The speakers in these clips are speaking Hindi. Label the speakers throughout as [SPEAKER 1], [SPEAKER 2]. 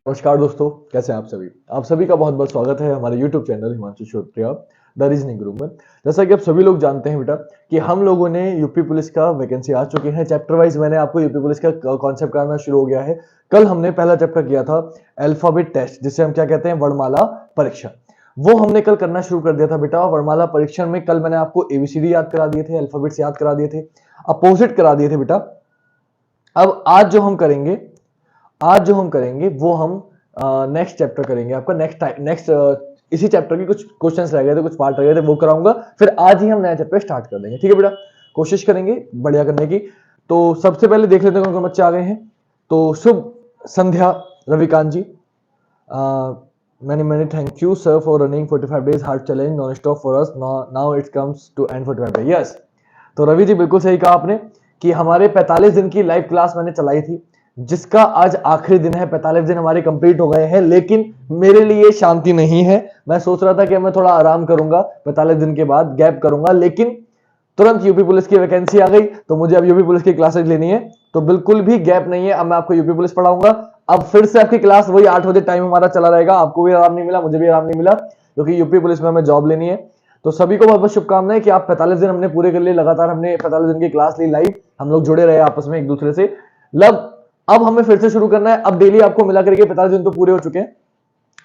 [SPEAKER 1] नमस्कार दोस्तों, कैसे हैं आप सभी का बहुत बहुत स्वागत है हमारे YouTube channel Himanshu Shrotriya the reasoning room में। जैसा कि आप सभी लोग जानते हैं बेटा कि हम लोगों ने यूपी पुलिस का वैकेंसी आ चुकी है। चैप्टर वाइज मैंने आपको यूपी पुलिस का कॉन्सेप्ट कराना शुरू हो गया है। कल हमने पहला चैप्टर किया था अल्फाबेट टेस्ट, जिसे हम क्या कहते हैं, वर्णमाला परीक्षण। वो हमने कल करना शुरू कर दिया था बेटा। वर्णमाला परीक्षण में कल मैंने आपको एबीसीडी याद करा दिए थे, अल्फाबेट्स याद करा दिए थे, अपोजिट करा दिए थे बेटा। अब आज जो हम करेंगे वो हम नेक्स्ट चैप्टर करेंगे। आपका नेक्स्ट इसी चैप्टर के कुछ क्वेश्चंस रह गए थे, कुछ पार्ट रह गए थे, वो कराऊंगा। फिर आज ही हम नया चैप्टर स्टार्ट कर देंगे, ठीक है बेटा। कोशिश करेंगे बढ़िया करने की। तो सबसे पहले देख लेते हैं कौन कौन बच्चे आ गए हैं। तो शुभ संध्या रविकांत जी, many many thank you sir for running 45 days hard challenge non stop for us. Now it comes to end 45 days. Yes, तो रवि जी बिल्कुल सही कहा आपने कि हमारे 45 दिन की लाइव क्लास मैंने चलाई थी, जिसका आज आखिरी दिन है। 45 दिन हमारे कंप्लीट हो गए हैं, लेकिन मेरे लिए शांति नहीं है। मैं सोच रहा था कि मैं थोड़ा आराम करूंगा, 45 दिन के बाद गैप करूंगा, लेकिन तुरंत यूपी पुलिस की वैकेंसी आ गई, तो मुझे अब यूपी पुलिस की क्लासेज लेनी है। तो बिल्कुल भी गैप नहीं है, अब मैं आपको यूपी पुलिस पढ़ाऊंगा। अब फिर से आपकी क्लास वही 8 बजे टाइम हमारा चला रहेगा। आपको भी आराम नहीं मिला, मुझे भी आराम नहीं मिला, क्योंकि यूपी पुलिस में हमें जॉब लेनी है। तो सभी को बहुत बहुत शुभकामनाएं कि आप 45 दिन हमने पूरे कर लिए। लगातार हमने 45 दिन की क्लास ली लाइव, हम लोग जुड़े रहे आपस में एक दूसरे से। अब हमें फिर से शुरू करना है। अब डेली आपको मिला करके 45 दिन तो पूरे हो चुके हैं।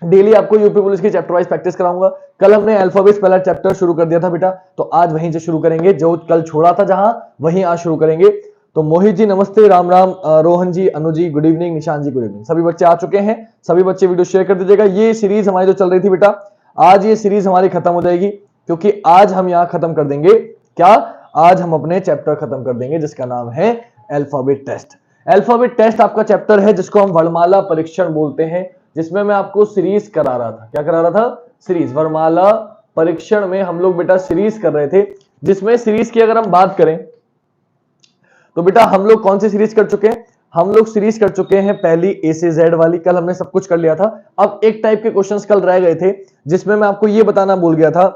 [SPEAKER 1] डेली आपको यूपी पुलिस की चैप्टर वाइज प्रैक्टिस कराऊंगा। कल हमने अल्फाबेट्स पहला चैप्टर शुरू कर दिया था बेटा, तो आज वहीं से शुरू करेंगे। जो कल छोड़ा था जहां, वहीं आज शुरू करेंगे। तो मोहित जी नमस्ते, राम राम, रोहन जी, अनु जी गुड इवनिंग, निशांत जी गुड इवनिंग। सभी बच्चे आ चुके हैं। सभी बच्चे वीडियो शेयर कर दीजिएगा। ये सीरीज हमारी जो चल रही थी बेटा, आज ये सीरीज हमारी खत्म हो जाएगी, क्योंकि आज हम यहां खत्म कर देंगे क्या, आज हम अपने चैप्टर खत्म कर देंगे जिसका नाम है अल्फाबेट टेस्ट। अल्फाबेट टेस्ट आपका चैप्टर है जिसको हम वर्णमाला परीक्षण बोलते हैं, जिसमें मैं आपको सीरीज करा रहा था। क्या करा रहा था? सीरीज। वर्णमाला परीक्षण में हम लोग बेटा सीरीज कर रहे थे, जिसमें सीरीज की अगर हम बात करें तो बेटा हम लोग कौन सी सीरीज कर चुके हैं? हम लोग सीरीज कर चुके हैं पहली ए से जेड वाली। कल हमने सब कुछ कर लिया था। अब एक टाइप के क्वेश्चंस कल रह गए थे, जिसमें मैं आपको यह बताना भूल गया था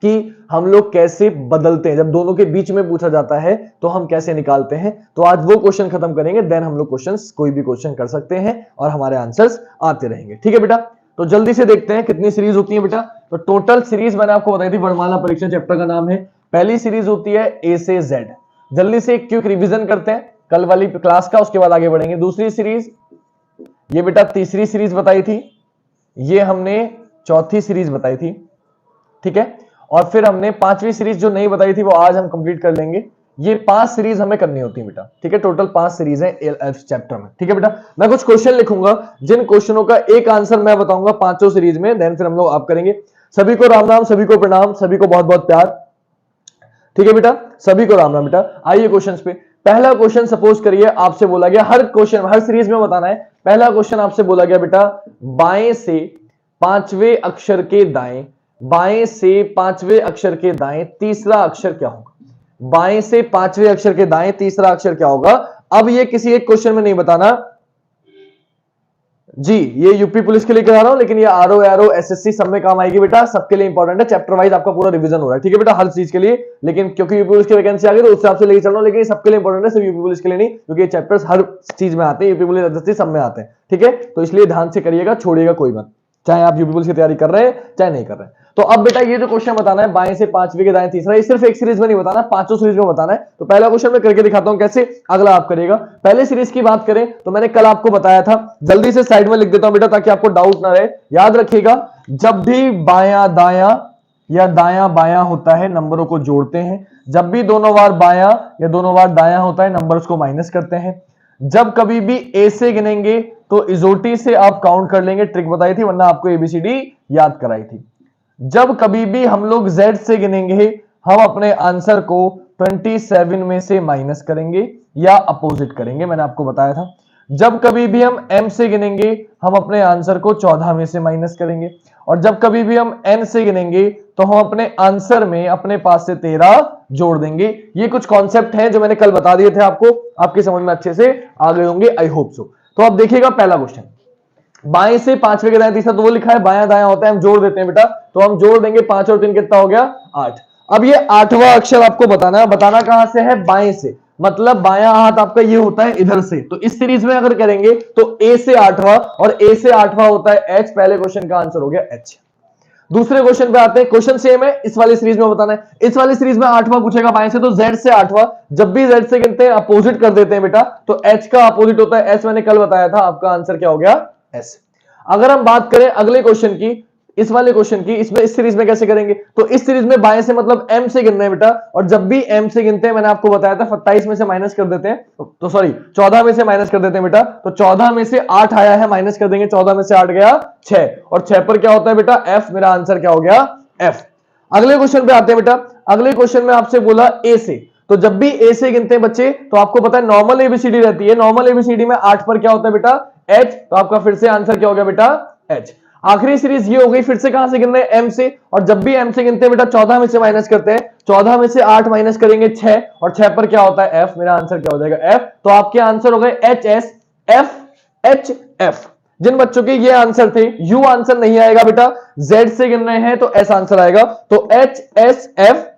[SPEAKER 1] कि हम लोग कैसे बदलते हैं। जब दोनों के बीच में पूछा जाता है तो हम कैसे निकालते हैं। तो आज वो क्वेश्चन खत्म करेंगे, देन हम लोग क्वेश्चंस कोई भी क्वेश्चन कर सकते हैं और हमारे आंसर्स आते रहेंगे, ठीक है बेटा। तो जल्दी से देखते हैं कितनी सीरीज होती है बेटा। तो टोटल सीरीज मैंने आपको बताई थी, वर्णमाला परीक्षण चैप्टर का नाम है। पहली सीरीज होती है ए से जेड। जल्दी से एक क्विक रिवीजन करते हैं कल वाली क्लास का, उसके बाद आगे बढ़ेंगे। दूसरी सीरीज ये बेटा तीसरी सीरीज बताई थी, ये हमने चौथी सीरीज बताई थी, ठीक है। और फिर हमने पांचवी सीरीज जो नहीं बताई थी वो आज हम कंप्लीट कर लेंगे। ये 5 सीरीज हमें करनी होती है बेटा, ठीक है। टोटल 5 सीरीज है चैप्टर में, ठीक है बेटा। मैं कुछ क्वेश्चन लिखूंगा, जिन क्वेश्चनों का एक आंसर मैं बताऊंगा पांचों सीरीज में, देन फिर हम लोग आप करेंगे। सभी को राम राम, सभी को प्रणाम, सभी को बहुत बहुत प्यार, ठीक है बेटा। सभी को राम राम बेटा। आइए क्वेश्चंस पे। पहला क्वेश्चन सपोज करिए आपसे बोला गया, हर क्वेश्चन हर सीरीज में बताना है। पहला क्वेश्चन आपसे बोला गया बेटा, बाएं से पांचवें अक्षर के दाएं, बाएं से पांचवें अक्षर के दाएं तीसरा अक्षर क्या होगा? बाएं से पांचवें अक्षर के दाएं तीसरा अक्षर क्या होगा? अब ये किसी एक क्वेश्चन में नहीं बताना जी, ये यूपी पुलिस के लिए करा रहा हूं, लेकिन ये आरओ एरो एसएससी सब में काम आएगी बेटा। सबके लिए इंपॉर्टेंट है, चैप्टर वाइज आपका पूरा रिवीजन हो रहा है, ठीक है बेटा, हर चीज के लिए। लेकिन क्योंकि यूपी पुलिस की वैकेंसी आ गई तो उस हिसाब से लेके चल रहा हूं, लेकिन सबके लिए इंपॉर्टेंट है, सिर्फ यूपी पुलिस के लिए नहीं, क्योंकि ये चैप्टर्स हर चीज में आते हैं, यूपी पुलिस एसएससी सब में आते हैं, ठीक है। तो इसलिए ध्यान से करिएगा, छोड़िएगा कोई मत, चाहे आप यूपी पुलिस की तैयारी कर रहे हैं चाहे नहीं कर रहे हैं। तो अब बेटा ये जो क्वेश्चन बताना है, बाएं से पांचवें के दाएं तीसरा, ये सिर्फ एक सीरीज में नहीं बताना, पांचों सीरीज में बताना है। तो पहला क्वेश्चन मैं करके दिखाता हूं कैसे, अगला आप करिएगा। पहले सीरीज की बात करें तो मैंने कल आपको बताया था, जल्दी से साइड में लिख देता हूं बेटा ताकि आपको डाउट ना रहे। याद रखिएगा, जब भी बायां दायां या दायां बायां होता है नंबरों को जोड़ते हैं। जब भी दोनों बार बायां या दोनों बार दायां होता है नंबर्स को माइनस करते हैं। जब कभी भी ए से गिनेंगे तो इजोटी से आप काउंट कर लेंगे, ट्रिक बताई थी, वरना आपको एबीसीडी याद कराई थी। जब कभी भी हम लोग Z से गिनेंगे, हम अपने आंसर को 27 में से माइनस करेंगे या अपोजिट करेंगे, मैंने आपको बताया था। जब कभी भी हम M से गिनेंगे, हम अपने आंसर को 14 में से माइनस करेंगे। और जब कभी भी हम N से गिनेंगे तो हम अपने आंसर में अपने पास से 13 जोड़ देंगे। ये कुछ कॉन्सेप्ट हैं जो मैंने कल बता दिए थे आपको, आपकी समझ में अच्छे से आ गए होंगे, आई होप सो। तो अब देखिएगा पहला क्वेश्चन, बाएं से पांचवें के दाएं तीसरा, तो वो लिखा है बायां दायां होता है, हम जोड़ देते हैं बेटा। तो हम जोड़ देंगे, 5 और 3 कितना हो गया? 8। अब ये 8वां अक्षर आपको बताना है। बताना कहां से है? बाएं से। मतलब बायां हाथ आपका ये होता है इधर से, तो इस सीरीज में अगर करेंगे तो ए से 8वां और ए से 8वां होता है एच। पहले क्वेश्चन का आंसर हो गया एच। दूसरे क्वेश्चन पे आते हैं, क्वेश्चन सेम है, इस वाली सीरीज में बताना है। इस वाली सीरीज में 8वां पूछेगा बाएं से, तो z से 8वां, जब भी z से गिनते हैं अपोजिट कर देते हैं बेटा, तो h का अपोजिट होता है s। मैंने कल बताया था, आपका आंसर क्या हो गया s। अगर हम बात करें अगले क्वेश्चन की, इस वाले क्वेश्चन की, इसमें इस सीरीज में कैसे करेंगे, तो इस सीरीज में बाएं से मतलब m से गिनना है बेटा, और जब भी m से गिनते हैं मैंने आपको बताया था 27 में से माइनस कर देते हैं, तो सॉरी 14 में से माइनस कर देते हैं बेटा, तो 14 में से 8 आया है, माइनस कर देंगे, 14 में से 8 गया 6, और 6 पर क्या होता है बेटा f। मेरा आंसर क्या हो गया f। अगले क्वेश्चन पे आते हैं बेटा। अगले क्वेश्चन में आपसे बोला a से, तो जब भी a से गिनते हैं बच्चे तो आपको पता है नॉर्मल एबीसीडी रहती है, नॉर्मल एबीसीडी में 8 पर क्या होता है बेटा h, तो आपका फिर से आंसर क्या हो गया बेटा h। आखिरी सीरीज ये हो गई, फिर से कहां से गिन रहे हैं m से, और जब भी m से गिनते हैं बेटा 14 में से माइनस करते हैं, 14 में से 8 माइनस करेंगे 6, और 6 पर क्या होता है f। मेरा आंसर क्या हो जाएगा f। तो आपके आंसर हो गए H S F H F. जिन बच्चों के ये आंसर थे, यू आंसर नहीं आएगा बेटा, z से गिन रहे हैं तो s आंसर आएगा, तो H S F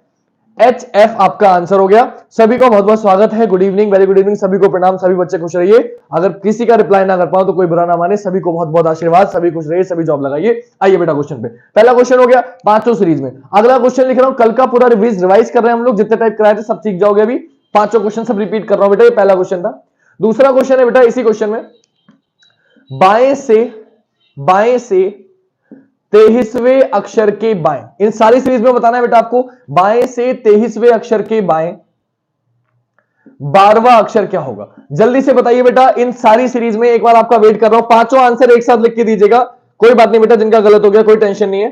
[SPEAKER 1] H F आपका आंसर हो गया। सभी को बहुत बहुत स्वागत है, good evening, very good evening, सभी को प्रणाम, सभी बच्चे खुश रहिए। अगर किसी का रिप्लाई ना कर पाओ तो कोई बुरा ना माने, सभी को बहुत बहुत आशीर्वाद, सभी खुश रहिए, सभी जॉब लगाइए। आइए बेटा क्वेश्चन पे, पहला क्वेश्चन हो गया पांचों सीरीज में। अगला क्वेश्चन लिख रहा हूं, कल का पूरा रिवाइज कर रहे हैं हम लोग, जितने टाइप कराए थे सब सीख जाओगे। अभी पांचों क्वेश्चन सब रिपीट कर रहा हूं बेटा, ये पहला क्वेश्चन था। दूसरा क्वेश्चन है बेटा, इसी क्वेश्चन में बाएं से 23वें अक्षर के बाएं, इन सारी सीरीज में बताना है बेटा आपको, बाएं से 23वें अक्षर के बाएं 12वां अक्षर क्या होगा। जल्दी से बताइए बेटा, इन सारी सीरीज में एक बार आपका वेट कर रहा हूं, पांचों आंसर एक साथ लिख के दीजिएगा, कोई बात नहीं बेटा, जिनका गलत हो गया कोई टेंशन नहीं है,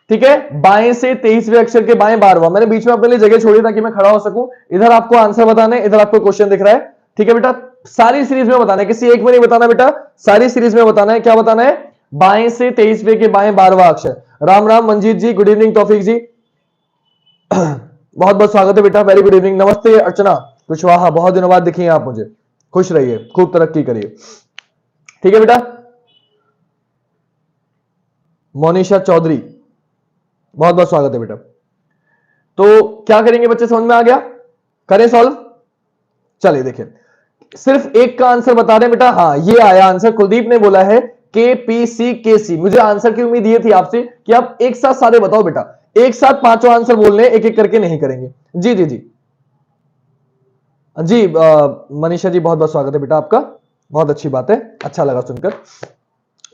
[SPEAKER 1] ठीक है। बाएं से 23वें अक्षर के बाएं 12वां, मैंने बीच में अपने लिए जगह छोड़ी ताकि मैं खड़ा हो सकूं। इधर आपको आंसर बताना है, इधर आपको क्वेश्चन दिख रहा है, ठीक है बेटा। सारी सीरीज में बताना है, किसी एक में नहीं बताना बेटा, सारी सीरीज में बताना है। क्या बताना है, बाएं से 23वें के बाएं 12वां अक्षर। राम राम मंजीत जी, गुड इवनिंग तौफीक जी, बहुत बहुत स्वागत है बेटा, वेरी गुड इवनिंग। नमस्ते अर्चना कुशवाहा, बहुत दिनों बाद दिखी आप मुझे, खुश रहिए, खूब तरक्की करिए, ठीक है बेटा। मोनिशा चौधरी, बहुत बहुत स्वागत है बेटा। तो क्या करेंगे बच्चे, समझ में आ गया, करें सॉल्व। चलिए देखिए, सिर्फ एक का आंसर बता रहे हैं बेटा, हाँ ये आया आंसर, कुलदीप ने बोला है के पी सी के सी। मुझे आंसर की उम्मीद ये थी आपसे कि आप एक साथ सारे बताओ बेटा, एक साथ पांचों आंसर बोलने, एक एक करके नहीं करेंगे। जी जी जी जी, मनीषा जी बहुत बहुत स्वागत है बेटा आपका, बहुत अच्छी बात है, अच्छा लगा सुनकर।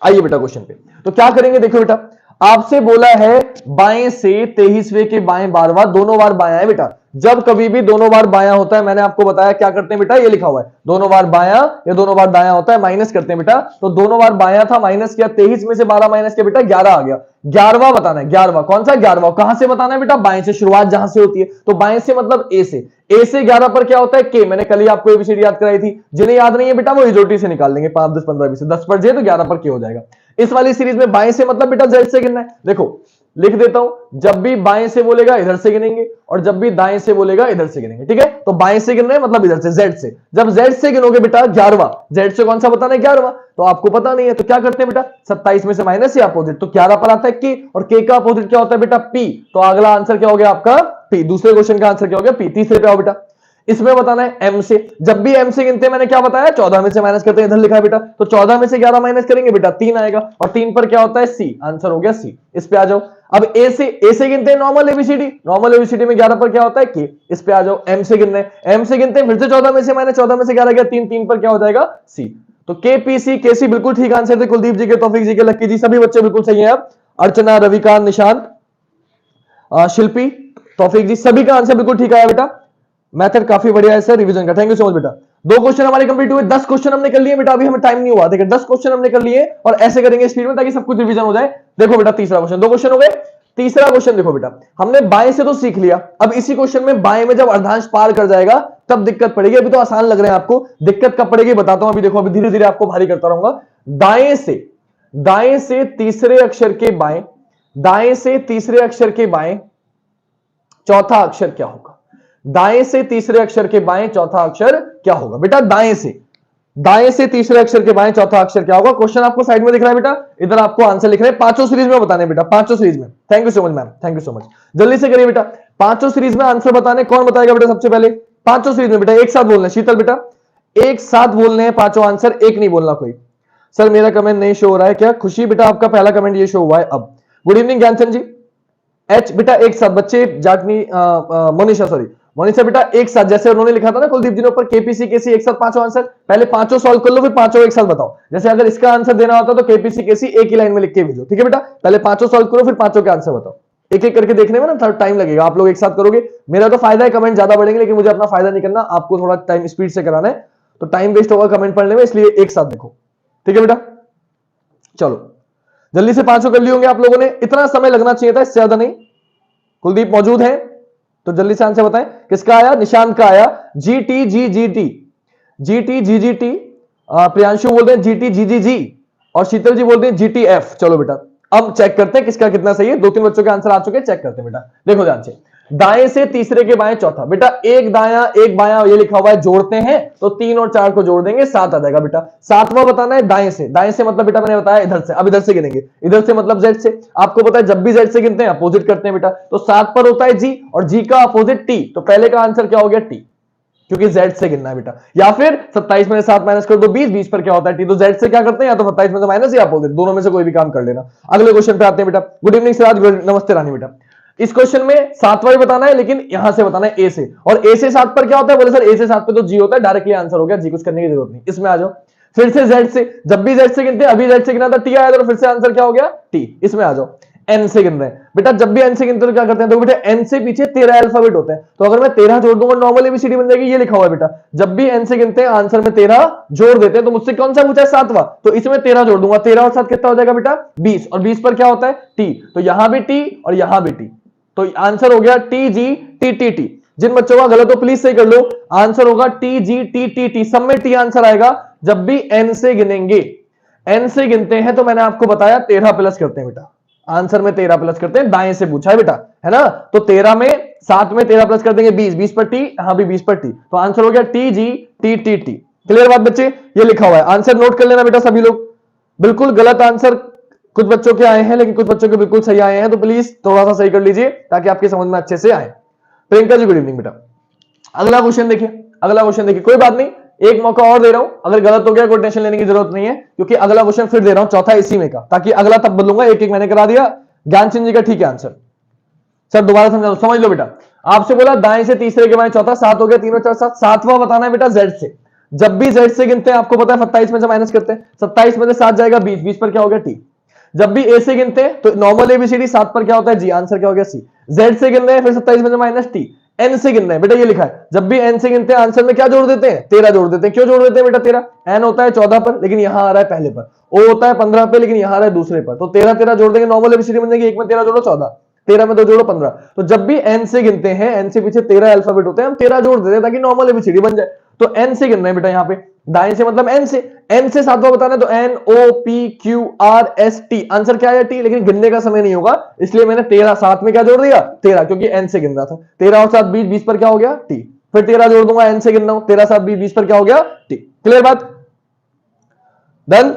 [SPEAKER 1] आइए बेटा क्वेश्चन पे, तो क्या करेंगे देखो बेटा, आपसे बोला है बाएं से 23वें के बाएं 12वां, दोनों बार बायां है बेटा। जब कभी भी दोनों बार बायां होता है, मैंने आपको बताया क्या करते हैं बेटा, ये लिखा हुआ है दोनों बार बायां या दोनों बार दायां होता है, माइनस करते हैं बेटा। तो दोनों बार बायां था, माइनस किया, 23 में से 12 माइनस किया बेटा, 11 आ गया। 11वां बताना है, 11वां कौन सा, 11वां कहां से बताना है बेटा, बाएं से, शुरुआत जहां से होती है, तो बाएं से मतलब ए से, ए से 11 पर क्या होता है के। मैंने कल ही आपको एबीसीडी याद कराई थी, जिन्हें याद नहीं है बेटा वो इजोटी से निकाल लेंगे, 5 10 15 20, 10 पर जे तो 11 पर के हो जाएगा। इस वाली सीरीज में बाएं से मतलब बेटा जेड से गिनना है। देखो लिख देता हूं, जब भी बाएं से बोलेगा इधर से गिनेंगे, और जब भी दाएं से बोलेगा इधर से गिनेंगे, ठीक है। तो बाएं से गिनना है मतलब इधर से, जेड से। जब जेड से गिनोगे बेटा 11वां, जेड से कौन सा बताना है, 11वां, तो आपको पता नहीं है, तो क्या करते हैं बेटा, 27 में से माइनस या अपोजिट, तो 11 पर आता है के, और के का अपोजिट क्या होता है बेटा पी, तो अगला आंसर क्या हो गया आपका पी। दूसरे क्वेश्चन का आंसर क्या हो गया पी। तीसरे पे आओ बेटा, इसमें बताना है एम से, जब भी एम से गिनते हैं मैंने क्या बताया, 14 में से माइनस करते हैं, इधर लिखा है बेटा, तो 14 में से 11 माइनस करेंगे बेटा 3 आएगा, और 3 पर क्या होता है सी, आंसर हो गया सी। इस पे आ जाओ, अब ए से गिनते हैं नॉर्मल एबीसीडी, नॉर्मल एबीसीडी में 11 पर क्या होता है के। इस पे आ जाओ, एम से गिनना है, एम से गिनते हैं फिर से 14 में से माइनस, 14 में से 11 गया 3, 3 पर क्या हो जाएगा सी। तो के पी सी के सी बिल्कुल ठीक आंसर थे, कुलदीप जी के, तौफीक जी के, लक्की जी, सभी बच्चे बिल्कुल सही है। अब अर्चना, रविकांत, निशांत, शिल्पी, तौफीक जी, सभी का आंसर बिल्कुल ठीक आया बेटा। मेथड काफी बढ़िया है सर, रिवीजन का, थैंक यू सो मच बेटा। 2 क्वेश्चन हमारे कंप्लीट हुए, 10 क्वेश्चन हमने कर लिए बेटा, अभी हमें टाइम नहीं हुआ, देखिए 10 क्वेश्चन हमने कर लिए, और ऐसे करेंगे स्पीड में ताकि सब कुछ रिवीजन हो जाए। देखो बेटा तीसरा क्वेश्चन, 2 क्वेश्चन हो गए, तीसरा क्वेश्चन देखो बेटा, हमने बाएं से तो सीख लिया, अब इसी क्वेश्चन में बाएं में जब अर्धांश पार कर जाएगा तब दिक्कत पड़ेगी। अभी तो आसान लग रहे हैं आपको, दिक्कत कब पड़ेगी बताता हूं, अभी देखो, अभी धीरे धीरे आपको भारी करता रहूंगा। दाएं से तीसरे अक्षर के बाएं, दाएं से तीसरे अक्षर के बाएं चौथा अक्षर क्या होगा, दाएं से तीसरे अक्षर के बाएं चौथा अक्षर क्या होगा बेटा, दाएं से तीसरे अक्षर के बाएं चौथा अक्षर क्या होगा। क्वेश्चन आपको साइड में दिख रहा है बेटा, इधर आपको आंसर लिख रहे हैं, पांचों सीरीज में बताने बेटा, पांचों सीरीज में। Thank you so much ma'am, thank you so much, जल्दी से करिए बेटा, पांचों सीरीज में आंसर बताने, कौन बताएगा बेटा सबसे पहले, पांचों सीरीज में बेटा एक साथ बोलना है। शीतल बेटा एक साथ बोलने हैं पांचों आंसर, एक नहीं बोलना कोई। सर मेरा कमेंट नहीं शो हो रहा है क्या? खुशी बेटा आपका पहला कमेंट ये शो हुआ है अब। गुड इवनिंग ज्ञानचंद जी। एच बेटा एक साथ बच्चे, जाटनी मोनिशा सॉरी मोनिशा बेटा एक साथ, जैसे उन्होंने लिखा था ना कुलदीप जी ने ऊपर केपीसी केसी एक साथ पांचों आंसर, पहले पांचों सॉल्व कर लो फिर पांचों एक साथ बताओ। जैसे अगर इसका आंसर देना होता तो केपीसी केसी एक ही लाइन में लिख के भेजो, ठीक है बेटा? पहले पांचों सॉल्व करो फिर पांचों के आंसर बताओ। एक एक करके देखने में ना थोड़ा टाइम लगेगा, आप लोग एक साथ करोगे मेरा तो फायदा है, कमेंट ज्यादा बढ़ेंगे, लेकिन मुझे अपना फायदा नहीं करना, आपको थोड़ा टाइम स्पीड से कराना है, तो टाइम वेस्ट होगा कमेंट पढ़ने में, इसलिए एक साथ देखो, ठीक है बेटा? चलो जल्दी से पांचों कर लिए होंगे आप लोगों ने, इतना समय लगना चाहिए था, इससे ज्यादा नहीं। कुलदीप मौजूद है तो जल्दी से आंसर बताएं। किसका आया? निशांत का आया। G T G G T, G T G G T, Priyanshu बोलते हैं जी टी जी जी जी, और शीतल जी बोलते हैं जी टी एफ। चलो बेटा अब चेक करते हैं किसका कितना सही है। दो तीन बच्चों के आंसर आ चुके हैं, चेक करते हैं बेटा। देखो ध्यान से, दाएं से तीसरे के बाएं चौथा, बेटा एक दाया एक बायां ये लिखा हुआ है, जोड़ते हैं तो 3 और 4 को जोड़ देंगे 7 आ जाएगा बेटा। सातवां बताना है दाएं से, दाएं से मतलब बेटा मैंने बताया इधर से, अब इधर से गिनेंगे, इधर से मतलब जेड से। आपको पता है जब भी जेड से गिनते हैं अपोजिट करते हैं बेटा, तो 7 पर होता है जी और जी का अपोजिट टी, तो पहले का आंसर क्या हो गया? टी, क्योंकि z से गिनना है बेटा। या फिर 27 में से 7 माइनस कर दो 20, 20 पर क्या होता है टी, तो z से क्या करते हैं, या तो 27 में से माइनस या अपोजिट, दोनों में से कोई भी काम कर लेना। अगले क्वेश्चन पे आते हैं बेटा। गुड इवनिंग सिराज, नमस्ते रानी बेटा। इस क्वेश्चन में 7वां भी बताना है, लेकिन यहां से बताना है ए से, और ए से 7 पर क्या होता है? बोले सर ए से 7 पर तो जी होता है, डायरेक्टली आंसर हो गया, जी कुछ करने की जरूरत नहीं। इसमें आ जाओ फिर से z से, जब भी z से गिनते हैं, अभी z से गिना था टी आया, तो फिर से आंसर क्या हो गया? टी। इसमें आ जाओ n से गिन रहे हैं बेटा, जब भी n से गिनते हैं तो क्या करते हैं? तो बेटा n से पीछे 13 अल्फाबेट होते हैं, तो अगर मैं 13 जोड़ दूंगा नॉर्मल एबीसीडी बन जाएगी, ये लिखा हुआ है बेटा। जब भी n से गिनते हैं आंसर में 13 जोड़ देते हैं, तो मुझसे कौन सा पूछा है? 7वां, तो इसमें 13 जोड़ दूंगा, 13 और 7 कितना हो जाएगा बेटा? 20, और 20 पर क्या होता है? टी, तो यहां भी टी और यहां भी टी, तो आंसर हो गया T G T T T. जिन बच्चों का गलत हो प्लीज सही कर लो, आंसर होगा T G T T T, सब में टी आंसर आएगा। जब भी n से गिनेंगे, n से गिनते हैं तो मैंने आपको बताया 13 प्लस करते हैं बेटा, आंसर में 13 प्लस करते हैं, दाएं से पूछा है बेटा, है ना? तो 13 में 7 में 13 प्लस कर देंगे 20, 20 पर टी, यहां भी 20 पर टी, तो आंसर हो गया T G T T T. Clear बात बच्चे? ये लिखा हुआ है, आंसर नोट कर लेना बेटा सभी लोग। बिल्कुल गलत आंसर कुछ बच्चों के आए हैं, लेकिन कुछ बच्चों के बिल्कुल सही आए हैं, तो प्लीज थोड़ा सा सही कर लीजिए ताकि आपकी समझ में अच्छे से आए। प्रियंका जी गुड इवनिंग बेटा। अगला क्वेश्चन देखिए, अगला क्वेश्चन देखिए, कोई बात नहीं एक मौका और दे रहा हूं, अगर गलत हो गया कोई टेंशन लेने की जरूरत नहीं है, क्योंकि अगला क्वेश्चन फिर दे रहा हूं चौथा इसी में का, ताकि अगला तब बदलूंगा, एक एक मैंने करा दिया। ज्ञानचंद जी का ठीक है आंसर। सर दोबारा समझा, समझ लो बेटा, आपसे बोला दाएं से तीसरे के बाएं चौथा, 7 हो गया, 3 और 4 7, 7वां बताना है बेटा जेड से। जब भी जेड से गिनते हैं आपको पता है 27 में से माइनस करते हैं, 27 में से 7 जाएगा 20, 20 पर क्या हो गया? टी। जब भी ए से गिनते हैं तो नॉर्मल एबीसीडी 7 पर क्या होता है? जी, आंसर क्या हो गया? सी। जेड से गिन रहे हैं फिर 27 में से माइनस टी, एन से गिन रहे हैं बेटा, ये लिखा है जब भी एन से गिनते हैं आंसर में क्या जोड़ देते हैं? 13 जोड़ देते हैं। क्यों जोड़ देते हैं बेटा 13? एन होता है 14 पर, लेकिन यहां आ रहा है पहले पर, ओ होता है 15 पे, लेकिन यहां आ रहा है दूसरे पर, तो 13 13 जोड़ देंगे, नॉर्मल एबीसीडी बन जाएगी, एक में 13 जोड़ो 14, 13 में 2 जोड़ो 15। तो जब भी एन से गिनते हैं, एन से पीछे 13 अल्फाबेट होते हैं, हम 13 जोड़ देते हैं ताकि नॉर्मल एबीसीडी बन जाए। तो एन से गिन रहे हैं बेटा, यहाँ पे दाएं से मतलब एन से, एन से 7वां बताना है, तो N O P Q R S T, answer क्या है? टी, लेकिन गिनने का समय नहीं होगा, इसलिए मैंने 13 7 में क्या जोड़ दिया? 13, क्योंकि एन से गिन रहा था। 13 और 7 20, 20 पर क्या हो गया? टी, फिर 13 जोड़ दूंगा, एन से गिन रहा हूं, 13 7 20, 20 पर क्या हो गया? टी। क्लियर बात? डन।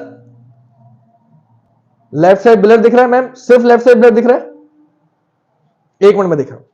[SPEAKER 1] लेफ्ट साइड ब्लर दिख रहा है मैम? सिर्फ लेफ्ट साइड ब्लर दिख रहा है? एक मिनट में दिख रहा हूं।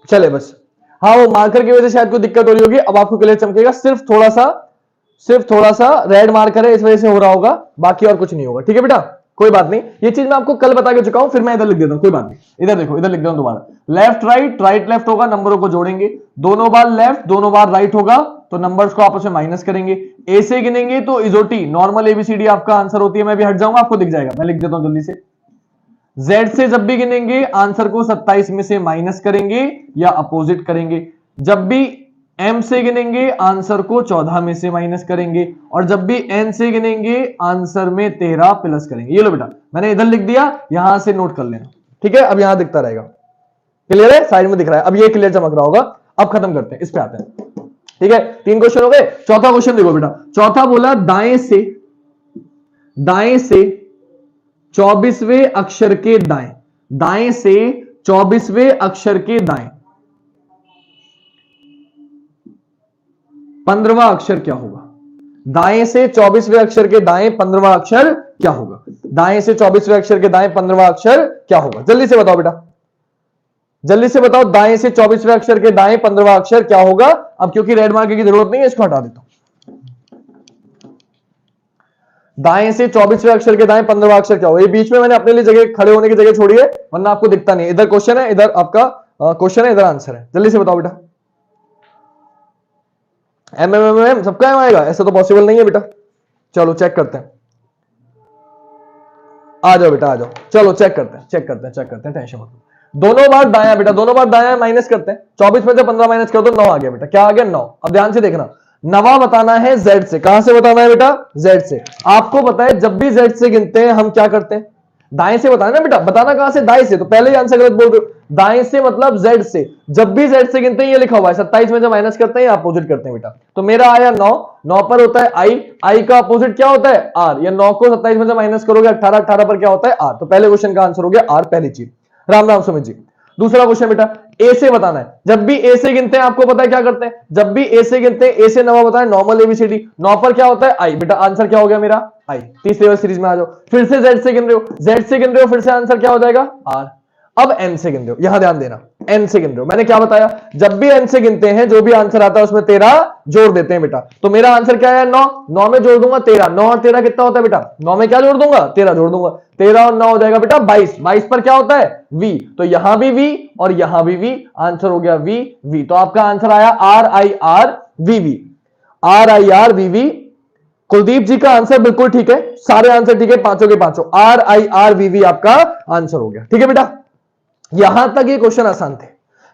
[SPEAKER 1] चले बस, हाँ वो मार्कर की वजह से शायद कोई दिक्कत हो रही होगी, अब आपको क्लियर चमकेगा, सिर्फ थोड़ा सा रेड मार्कर है, इस वजह से हो रहा होगा, बाकी और कुछ नहीं होगा, ठीक है बेटा? कोई बात नहीं, ये चीज मैं आपको कल बता के चुका हूं, फिर मैं इधर लिख देता हूं, कोई बात नहीं। इधर देखो, इधर लिख देता हूं दोबारा, लेफ्ट राइट, राइट लेफ्ट होगा, नंबरों को जोड़ेंगे, दोनों बार लेफ्ट दोनों बार राइट होगा, तो नंबर्स को आपस में माइनस करेंगे। ए से गिनेंगे तो इजोटी, नॉर्मल एबीसीडी आपका आंसर होती है, मैं भी हट जाऊंगा, आपको दिख जाएगा, मैं लिख देता हूं जल्दी से। Z से जब भी गिनेंगे आंसर को 27 में से माइनस करेंगे या अपोजिट करेंगे। जब भी M से गिनेंगे आंसर को 14 में से माइनस करेंगे, और जब भी N से गिनेंगे आंसर में 13 प्लस करेंगे। ये लो बेटा, मैंने इधर लिख दिया, यहां से नोट कर लेना, ठीक है? अब यहां दिखता रहेगा, क्लियर है? साइड में दिख रहा है, अब ये क्लियर चमक रहा होगा। अब खत्म करते हैं, इस पे आते हैं, ठीक है? 3 क्वेश्चन हो गए, चौथा क्वेश्चन देखो बेटा। चौथा बोला दाएं से दाएं से 24वें अक्षर के दाएं, दाएं से 24वें अक्षर के दाएं 15वां अक्षर क्या होगा? दाएं से 24वें अक्षर के दाएं 15वां अक्षर क्या होगा? दाएं से 24वें अक्षर के दाएं 15वां अक्षर क्या होगा? जल्दी से बताओ बेटा, जल्दी से बताओ, दाएं से 24वें अक्षर के दाएं 15वां अक्षर क्या होगा? अब क्योंकि रेड मार्क की जरूरत नहीं है, इसको हटा देता हूं। दाएं से 24वें अक्षर के दाएं 15वां अक्षर क्या होगा? ये बीच में मैंने अपने लिए जगह खड़े होने की जगह छोड़ी है, वरना आपको दिखता नहीं। इधर क्वेश्चन है, इधर आपका क्वेश्चन है, इधर आंसर है। जल्दी से बताओ बेटा। एम सबका एम आएगा? ऐसा तो पॉसिबल नहीं है बेटा। चलो चेक करते हैं, आ जाओ बेटा, आ जाओ। चलो चेक करते हैं, चेक करते हैं, चेक करते हैं, टेंशन मत लो। दोनों बार दाया बेटा, दोनों बार दाया, माइनस करते हैं। 24 में से 15 माइनस कर दो, 9 आ गया बेटा। क्या आ गया? 9। अब ध्यान से देखना, नवा बताना है जेड से। कहां से बताना है बेटा? जेड से। आपको पता है जब भी जेड से गिनते हैं हम क्या करते हैं? दाएं से बताना बेटा। बताना कहां से? दाएं से। तो पहले ही आंसर गलत बोल रहे हो। दाएं से मतलब जेड से। जब भी जेड से गिनते हैं ये लिखा हुआ है, 27 में जब माइनस करते हैं अपोजिट करते हैं बेटा। तो मेरा आया 9, 9 पर होता है आई, आई का अपोजिट क्या होता है? आर। या 9 को 27 में जब माइनस करोगे 18, 18 पर क्या होता है? आर। तो पहले क्वेश्चन का आंसर हो गया आर, पहली चीज। राम राम सुमित जी। दूसरा क्वेश्चन बेटा, ए से बताना है। जब भी ए से गिनते हैं आपको पता है क्या करते हैं? जब भी ए से गिनते हैं, ए से नवा बताए, नॉर्मल एबीसीडी। 9 पर क्या होता है? आई। बेटा आंसर क्या हो गया मेरा? आई। तीसरे सीरीज में आ जाओ। फिर से जेड से गिन रहे हो, जेड से गिन रहे हो, फिर से आंसर क्या हो जाएगा? आर। अब एन से गिन रहे हो, यहां ध्यान देना, एन से गिन रहे हो। मैंने क्या बताया? जब भी एन से गिनते हैं जो भी आंसर आता है उसमें 13 जोड़ देते हैं बेटा। तो मेरा आंसर क्या है? 9। 9 में जोड़ दूंगा 13। 9 और 13 कितना होता है बेटा? 9 में क्या जोड़ दूंगा? 13 जोड़ दूंगा। 13 और 9 हो जाएगा बेटा 22। 22 पर क्या होता है? वी। तो यहां भी वी और यहां भी वी। आंसर हो गया वी, वी। तो आपका आंसर आया R I R V V, R I R V V. Kuldeep ji का आंसर बिल्कुल ठीक है, सारे आंसर ठीक है, पांचों के पांचों। R I R V V आपका आंसर हो गया। ठीक है बेटा, यहां तक ये क्वेश्चन आसान थे।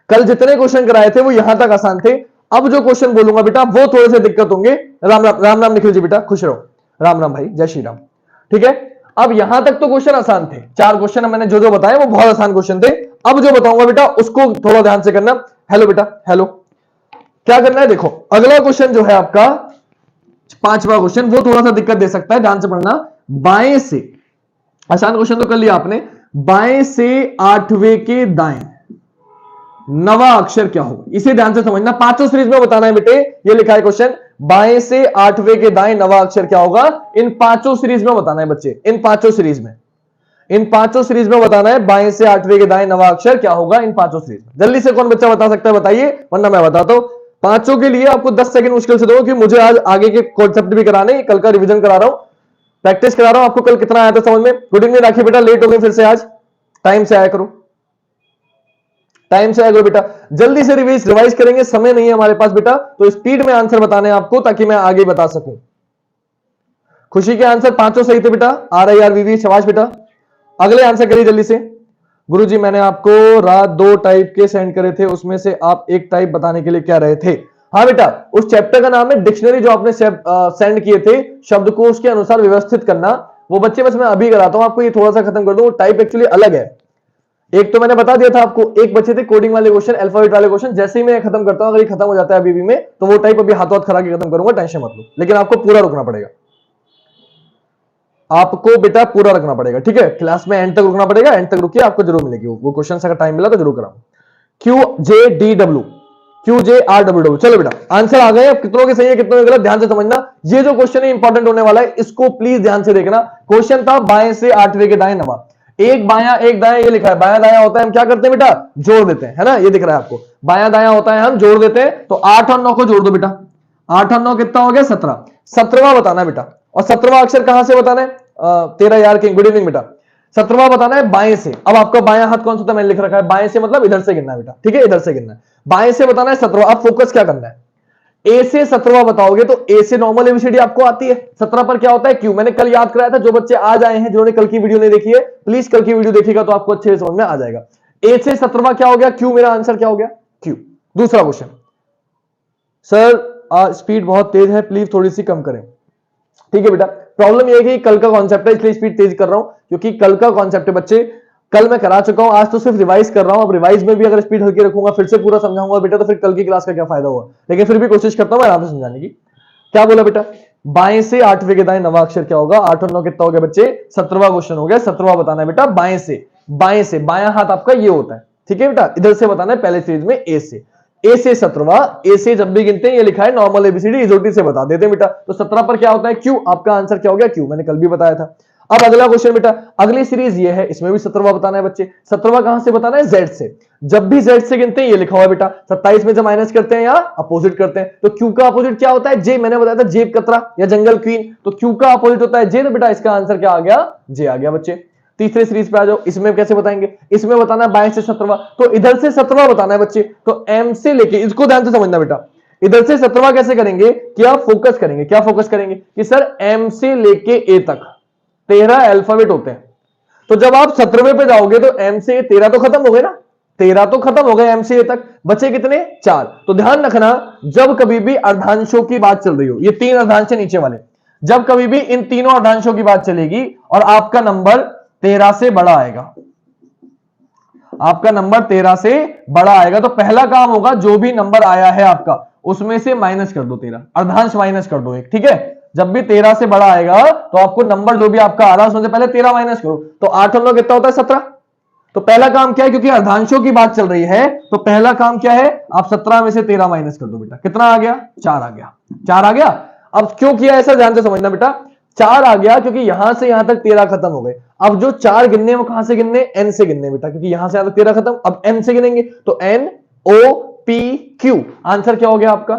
[SPEAKER 1] कल जितने क्वेश्चन कराए थे वो यहां तक आसान थे। अब जो क्वेश्चन बोलूंगा बेटा वो थोड़े से दिक्कत होंगे। राम राम, राम राम निखिल जी बेटा, खुश रहो। राम राम भाई, जय श्री राम। ठीक है, अब यहां तक तो क्वेश्चन आसान थे। 4 क्वेश्चन मैंने जो बताए वो बहुत आसान क्वेश्चन थे। अब जो बताऊंगा बेटा उसको थोड़ा ध्यान से करना। हेलो बेटा, हेलो। क्या करना है? देखो अगला क्वेश्चन जो है आपका 5वां क्वेश्चन, वो थोड़ा सा दिक्कत दे सकता है, ध्यान से पढ़ना। बाएं से, आसान क्वेश्चन तो कर लिया आपने। बाएं से 8वें के दाएं नवा अक्षर क्या होगा? इसे ध्यान से समझना, पांचों सीरीज में बताना है बेटे। ये लिखा है क्वेश्चन, बाएं से 8वें के दाएं नवा अक्षर क्या होगा? इन पांचों सीरीज में बताना है बच्चे, इन पांचों सीरीज में, इन पांचों सीरीज में बताना है। बाएं से 8वें के दाएं नवा अक्षर क्या होगा इन पांचों सीरीज में? जल्दी से कौन बच्चा बता सकता है बताइए, वरना मैं बताता हूं। पांचों के लिए आपको 10 सेकंड मुश्किल से दो, क्योंकि मुझे आज आगे के कॉन्सेप्ट भी कराने, कल का रिवीजन करा रहा हूं, प्रैक्टिस करा रहा हूं। आपको कल कितना आया था समझ में? गुड इवनिंग राखी बेटा, लेट हो गए फिर से आज, टाइम से आया करो, टाइम से आया करो बेटा। जल्दी से रिवाइज करेंगे, समय नहीं है हमारे पास बेटा, तो स्पीड में आंसर बताने आपको, ताकि मैं आगे बता सकूं। खुशी के आंसर पांचों सही थे बेटा, R I R V V, शाबाश बेटा। अगले आंसर करिए जल्दी से। गुरुजी मैंने आपको रात 2 टाइप के सेंड करे थे, उसमें से आप एक टाइप बताने के लिए क्या रहे थे? हाँ बेटा, उस चैप्टर का नाम है डिक्शनरी, जो आपने सेंड किए थे, शब्दकोश के अनुसार व्यवस्थित करना। वो बच्चे बस मैं अभी कराता हूं आपको, ये थोड़ा सा खत्म कर दो। वो टाइप एक्चुअली अलग है। एक तो मैंने बता दिया था आपको, एक बच्चे थे कोडिंग वाले क्वेश्चन, अल्फाबेट वाले क्वेश्चन। जैसे ही मैं खत्म करता हूं, अगर ये खत्म हो जाता है अभी भी में, तो वो टाइप अभी हाथों हाथ खड़ा के खत्म करूंगा, टेंशन मत लो। लेकिन आपको पूरा रुकना पड़ेगा, आपको बेटा पूरा रखना पड़ेगा। ठीक है, क्लास में एंड तक रुकना पड़ेगा, एंड तक रुकिए, आपको जरूर मिलेगी वो क्वेश्चन। अगर टाइम मिला तो जरूर कराऊं। QJDW, QJRWW। चलो बेटा आंसर आ गए। अब कितनों के सही है कितनों के गलत, ध्यान से समझना। ये जो क्वेश्चन है इंपॉर्टेंट होने वाला है, इसको प्लीज ध्यान से देखना। क्वेश्चन था बाएं से 8वें के दाएं नवा, एक बायां एक दायां, ये लिखा है। बायां दायां होता है हम क्या करते हैं बेटा? जोड़ देते हैं, है ना? ये दिख रहा है आपको, बायां दायां होता है हम जोड़ देते हैं। तो 8 और 9 को जोड़ दो बेटा, 8 और 9 कितना हो गया? 17। 17वां बताना है बेटा, और 17वां अक्षर कहां से बताना है? 13 यार किंग, गुड इवनिंग बेटा। 17वां बताना है बाएं से। अब आपका बायां हाथ कौन सा था? मैंने लिख रखा है बाएं से, मतलब इधर से गिनना है बेटा। ठीक है, इधर से गिनना है, बाएं से बताना है 17वां। अब फोकस क्या करना है? ए से 17वां बताओगे तो ए से नॉर्मल एबीसीडी आपको आती है। 17 पर क्या होता है? क्यू। मैंने कल याद कराया था, जो बच्चे आज आए हैं जिन्होंने कल की वीडियो नहीं देखी है, प्लीज कल की वीडियो देखिएगा तो आपको अच्छे से समझ में आ जाएगा। ए से 17वां क्या हो गया? क्यू। मेरा आंसर क्या हो गया? क्यू। दूसरा क्वेश्चन, सर स्पीड बहुत तेज है, प्लीज थोड़ी सी कम करें। ठीक है बेटा, प्रॉब्लम यह है कि कल का कॉन्सेप्ट है, इसलिए स्पीड तेज कर रहा हूं, क्योंकि कल का कॉन्सेप्ट है बच्चे, कल मैं करा चुका हूं, आज तो सिर्फ रिवाइज कर रहा हूं। अब रिवाइज में भी अगर स्पीड हल्की रखूंगा, फिर से पूरा समझाऊंगा बेटा, तो फिर कल की क्लास का क्या फायदा हुआ? लेकिन फिर भी कोशिश करता हूं मैं आराम से समझाने की। क्या बोला बेटा? बाएं से 8वें के दाएं नवा अक्षर क्या होगा? 8 और 9 कितना हो गया बच्चे? 17वां क्वेश्चन हो गया। 17वां बताना है बेटा बाएं से। बाएं से, बायां हाथ आपका ये होता है, ठीक है बेटा, इधर से बताना है पहले सीरीज में ए से। ए से 17वां, ए से जब भी गिनते हैं ये लिखा है नॉर्मल एबीसीडी, इजोटी से बता देते हैं बेटा। तो 17 पर क्या होता है? क्यू। आपका आंसर क्या हो गया? क्यू। मैंने कल भी बताया था। अब अगला क्वेश्चन बेटा, अगली सीरीज ये है, इसमें भी 17वां बताना है बच्चे। 17वां कहां से बताना है? जेड से। जब भी जेड से गिनते हैं ये लिखा हुआ बेटा। 27 में जब माइनस करते हैं या अपोजिट करते हैं तो क्यू का अपोजिट क्या होता है? जे। मैंने बताया था जेब कतरा या जंगल क्वीन, तो क्यू का अपोजिट होता है जे। तो बेटा इसका आंसर क्या आ गया? जे आ गया बच्चे। तीसरे सीरीज पे आ जाओ, इसमें कैसे बताएंगे? इसमें बताना है बाएं से 17वां, तो इधर से 17वां बताना है बच्चे। तो एम से लेके, इसको ध्यान से समझना बेटा, इधर से 17वां कैसे करेंगे? क्या फोकस करेंगे? क्या फोकस करेंगे कि सर एम से लेके ए तक 13 अल्फाबेट होते हैं। तो जब आप 17वें पे जाओगे तो एम से 13 तो खत्म हो गए ना, 13 तो खत्म हो गए एम से ए तक, बचे कितने? 4। तो ध्यान रखना, जब कभी भी अर्धांशों की बात चल रही हो, ये 3 अर्धांश है नीचे वाले, जब कभी भी इन तीनों अर्धांशों की बात चलेगी और आपका नंबर 13 से बड़ा आएगा, आपका नंबर 13 से बड़ा आएगा, तो पहला काम होगा जो भी नंबर आया है आपका उसमें से माइनस कर दो 13, अर्धांश माइनस कर दो एक, ठीक है। जब भी 13 से बड़ा आएगा तो आपको नंबर जो भी आपका आ रहा है उसमें से पहले 13 माइनस करो, तो 8 और 9 कितना होता है? 17। तो पहला काम क्या है, क्योंकि अर्धांशों की बात चल रही है तो पहला काम क्या है, आप 17 में से 13 माइनस कर दो बेटा। कितना आ गया? 4 आ गया। 4 आ गया। अब क्यों किया ऐसा ध्यान से समझना बेटा, 4 आ गया क्योंकि यहां से यहां तक 13 खत्म हो गए। अब जो 4 गिनने वो कहां से गिनने? एन से गिनने बेटा, क्योंकि यहां से यहां तक 13 खत्म, अब एन से गिनेंगे तो N O P Q. Answer क्या हो गया आपका?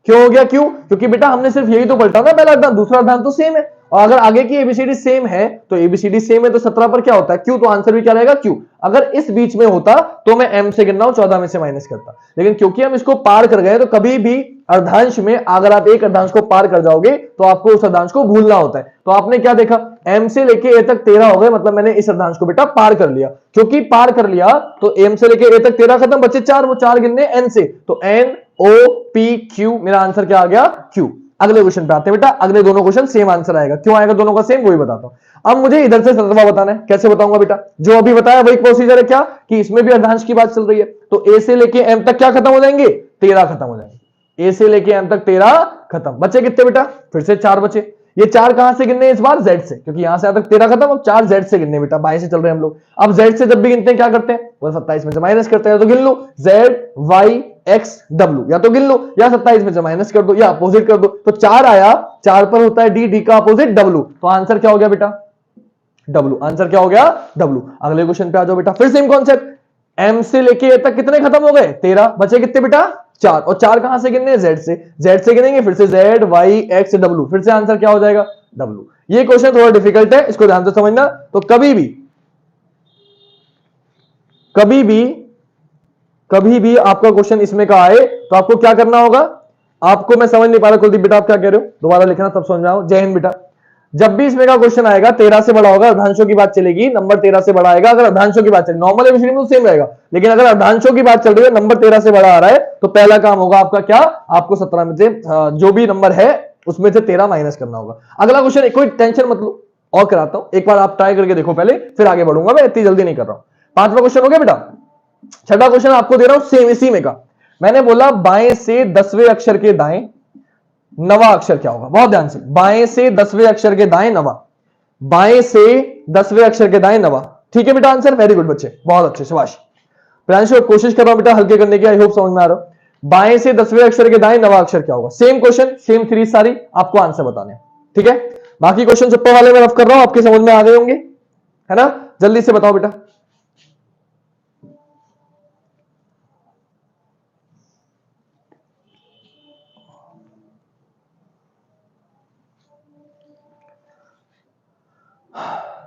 [SPEAKER 1] क्यों हो गया क्यू? क्योंकि बेटा हमने सिर्फ यही तो पलटा ना, पहला अर्धांश, दूसरा अर्धांश तो सेम है, और अगर आगे की एबीसीडी सेम है तो एबीसीडी सेम है, तो 17 पर क्या होता है? क्यू। तो आंसर भी क्या रहेगा? क्यू। अगर इस बीच में होता तो मैं एम से गिन रहा हूं, 14 में से माइनस करता, लेकिन क्योंकि हम इसको पार कर गए तो कभी भी अर्धांश में अगर आप एक अर्धांश को पार कर जाओगे तो आपको उस अर्धांश को भूलना होता है। तो आपने क्या देखा, एम से लेके ए तक 13 हो गए, मतलब मैंने इस अर्धांश को बेटा पार कर लिया। क्योंकि पार कर लिया तो एम से लेके ए तक 13 खत्म, बचे 4, वो 4 गिनने एन से, तो एन ओ पी क्यू। मेरा आंसर क्या आ गया? क्यू। अगले क्वेश्चन पे आते हैं बेटा, अगले दोनों क्वेश्चन सेम आंसर आएगा। क्यों आएगा दोनों का सेम, वही बताता हूं। अब मुझे इधर से 17वां बताना है, कैसे बताऊंगा बेटा? जो अभी बताया वही प्रोसीजर है, क्या कि इसमें भी अर्धांश की बात चल रही है, तो ए से लेके एम तक क्या खत्म हो जाएंगे? 13 खत्म हो जाएंगे। ए से लेके एम तक 13 खत्म, बचे कितने बेटा? फिर से 4 बचे। ये 4 कहां से गिनने? इस बार जेड से, क्योंकि यहां से यहां तक 13 खत्म, अब 4 जेड से गिनने बेटा, बाएं से चल रहे हैं हम लोग। अब जेड से जब भी गिनते हैं क्या करते हैं? वो 27 में से माइनस करते हैं, तो गिन लो जेड वाई एक्स डब्ल्यू, या तो गिन लो या 27 में से माइनस कर दो या अपोजिट कर दो। तो 4 आया, 4 पर होता है डी, डी का अपोजिट डब्ल्यू, तो आंसर क्या हो गया बेटा? डब्ल्यू। आंसर क्या हो गया? डब्ल्यू। अगले क्वेश्चन पे आ जाओ बेटा, फिर सेम कॉन्सेप्ट, एम से लेके ए तक कितने खत्म हो गए? 13, बचे कितने बेटा? 4, और 4 कहां से गिनने? जेड से, जेड से गिनेंगे, फिर से जेड वाई एक्स डब्ल्यू, फिर से आंसर क्या हो जाएगा? डब्ल्यू। ये क्वेश्चन थोड़ा डिफिकल्ट है, इसको ध्यान से समझना। तो कभी भी आपका क्वेश्चन इसमें का आए तो आपको क्या करना होगा? आपको मैं समझ नहीं पा रहा कुलदीप बेटा, आप क्या कह रहे हो? दोबारा लिखना तब समझ में आओ। जय हिंद बेटा। जब भी इसमें का क्वेश्चन आएगा 13 से बड़ा होगा, अर्धांशों की बात चलेगी, नंबर 13 से बड़ा आएगा। अगर अर्धांशों की बात चलेगी, नॉर्मल एबीसीडी में तो सेम रहेगा, लेकिन अगर अर्धांशों की बात चल रही है, नंबर 13 से बड़ा आ रहा है, तो पहला काम होगा आपका क्या? आपको 17 में से जो भी नंबर है उसमें से 13 माइनस करना होगा। अगला क्वेश्चन, कोई टेंशन मत लो, और कराता हूं, एक बार आप ट्राई करके देखो पहले, फिर आगे बढ़ूंगा, मैं इतनी जल्दी नहीं कर रहा हूं। 5वां क्वेश्चन हो गया बेटा। 6वां क्वेश्चन आपको दे रहा हूं सेम इसी में का। मैंने बोला बाएं से 10वें अक्षर के दाएं नवा अक्षर क्या होगा? बहुत ध्यान से, बाएं से 10वें अक्षर के दाएं नवा, बाएं से 10वें अक्षर के दाएं नवा, ठीक है बेटा आंसर? वेरी गुड बच्चे, बहुत अच्छे, शाबाश। प्रियांशु कोशिश कर रहा हूं बेटा हल्के करने की, आई होप समझ में आ रहा हो। बाएं से 10वें अक्षर के दाएं नवा अक्षर क्या होगा? सेम क्वेश्चन, सेम थ्री सारी आपको आंसर बताने, ठीक है। बाकी क्वेश्चन ऊपर वाले में रफ कर रहा हूं, आपके समझ में आ गए होंगे, है ना? जल्दी से बताओ बेटा।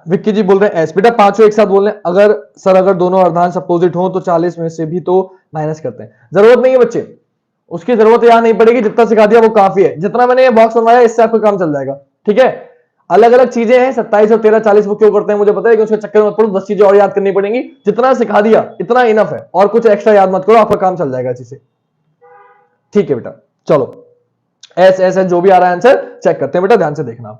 [SPEAKER 1] विक्की जी बोल रहे हैं एस। बेटा पांचों एक साथ बोल रहे हैं, अगर सर अगर दोनों अर्धांश अपोजिट हो तो 40 में से भी तो माइनस करते हैं। जरूरत नहीं है बच्चे, उसकी जरूरत यहां नहीं पड़ेगी, जितना सिखा दिया वो काफी है। जितना मैंने ये बॉक्स बनवाया इससे आपका काम चल जाएगा, ठीक है। अलग अलग चीजें हैं, 27 और 13 40 वो क्यों करते हैं मुझे पता है, क्योंकि उसके चक्कर में मत पड़ो, 10 चीजें और याद करनी पड़ेंगी। जितना सिखा दिया इतना इनफ है, और कुछ एक्स्ट्रा याद मत करो, आपका काम चल जाएगा अच्छे से, ठीक है बेटा। चलो एस एस जो भी आ रहा है आंसर चेक करते हैं बेटा, ध्यान से देखना।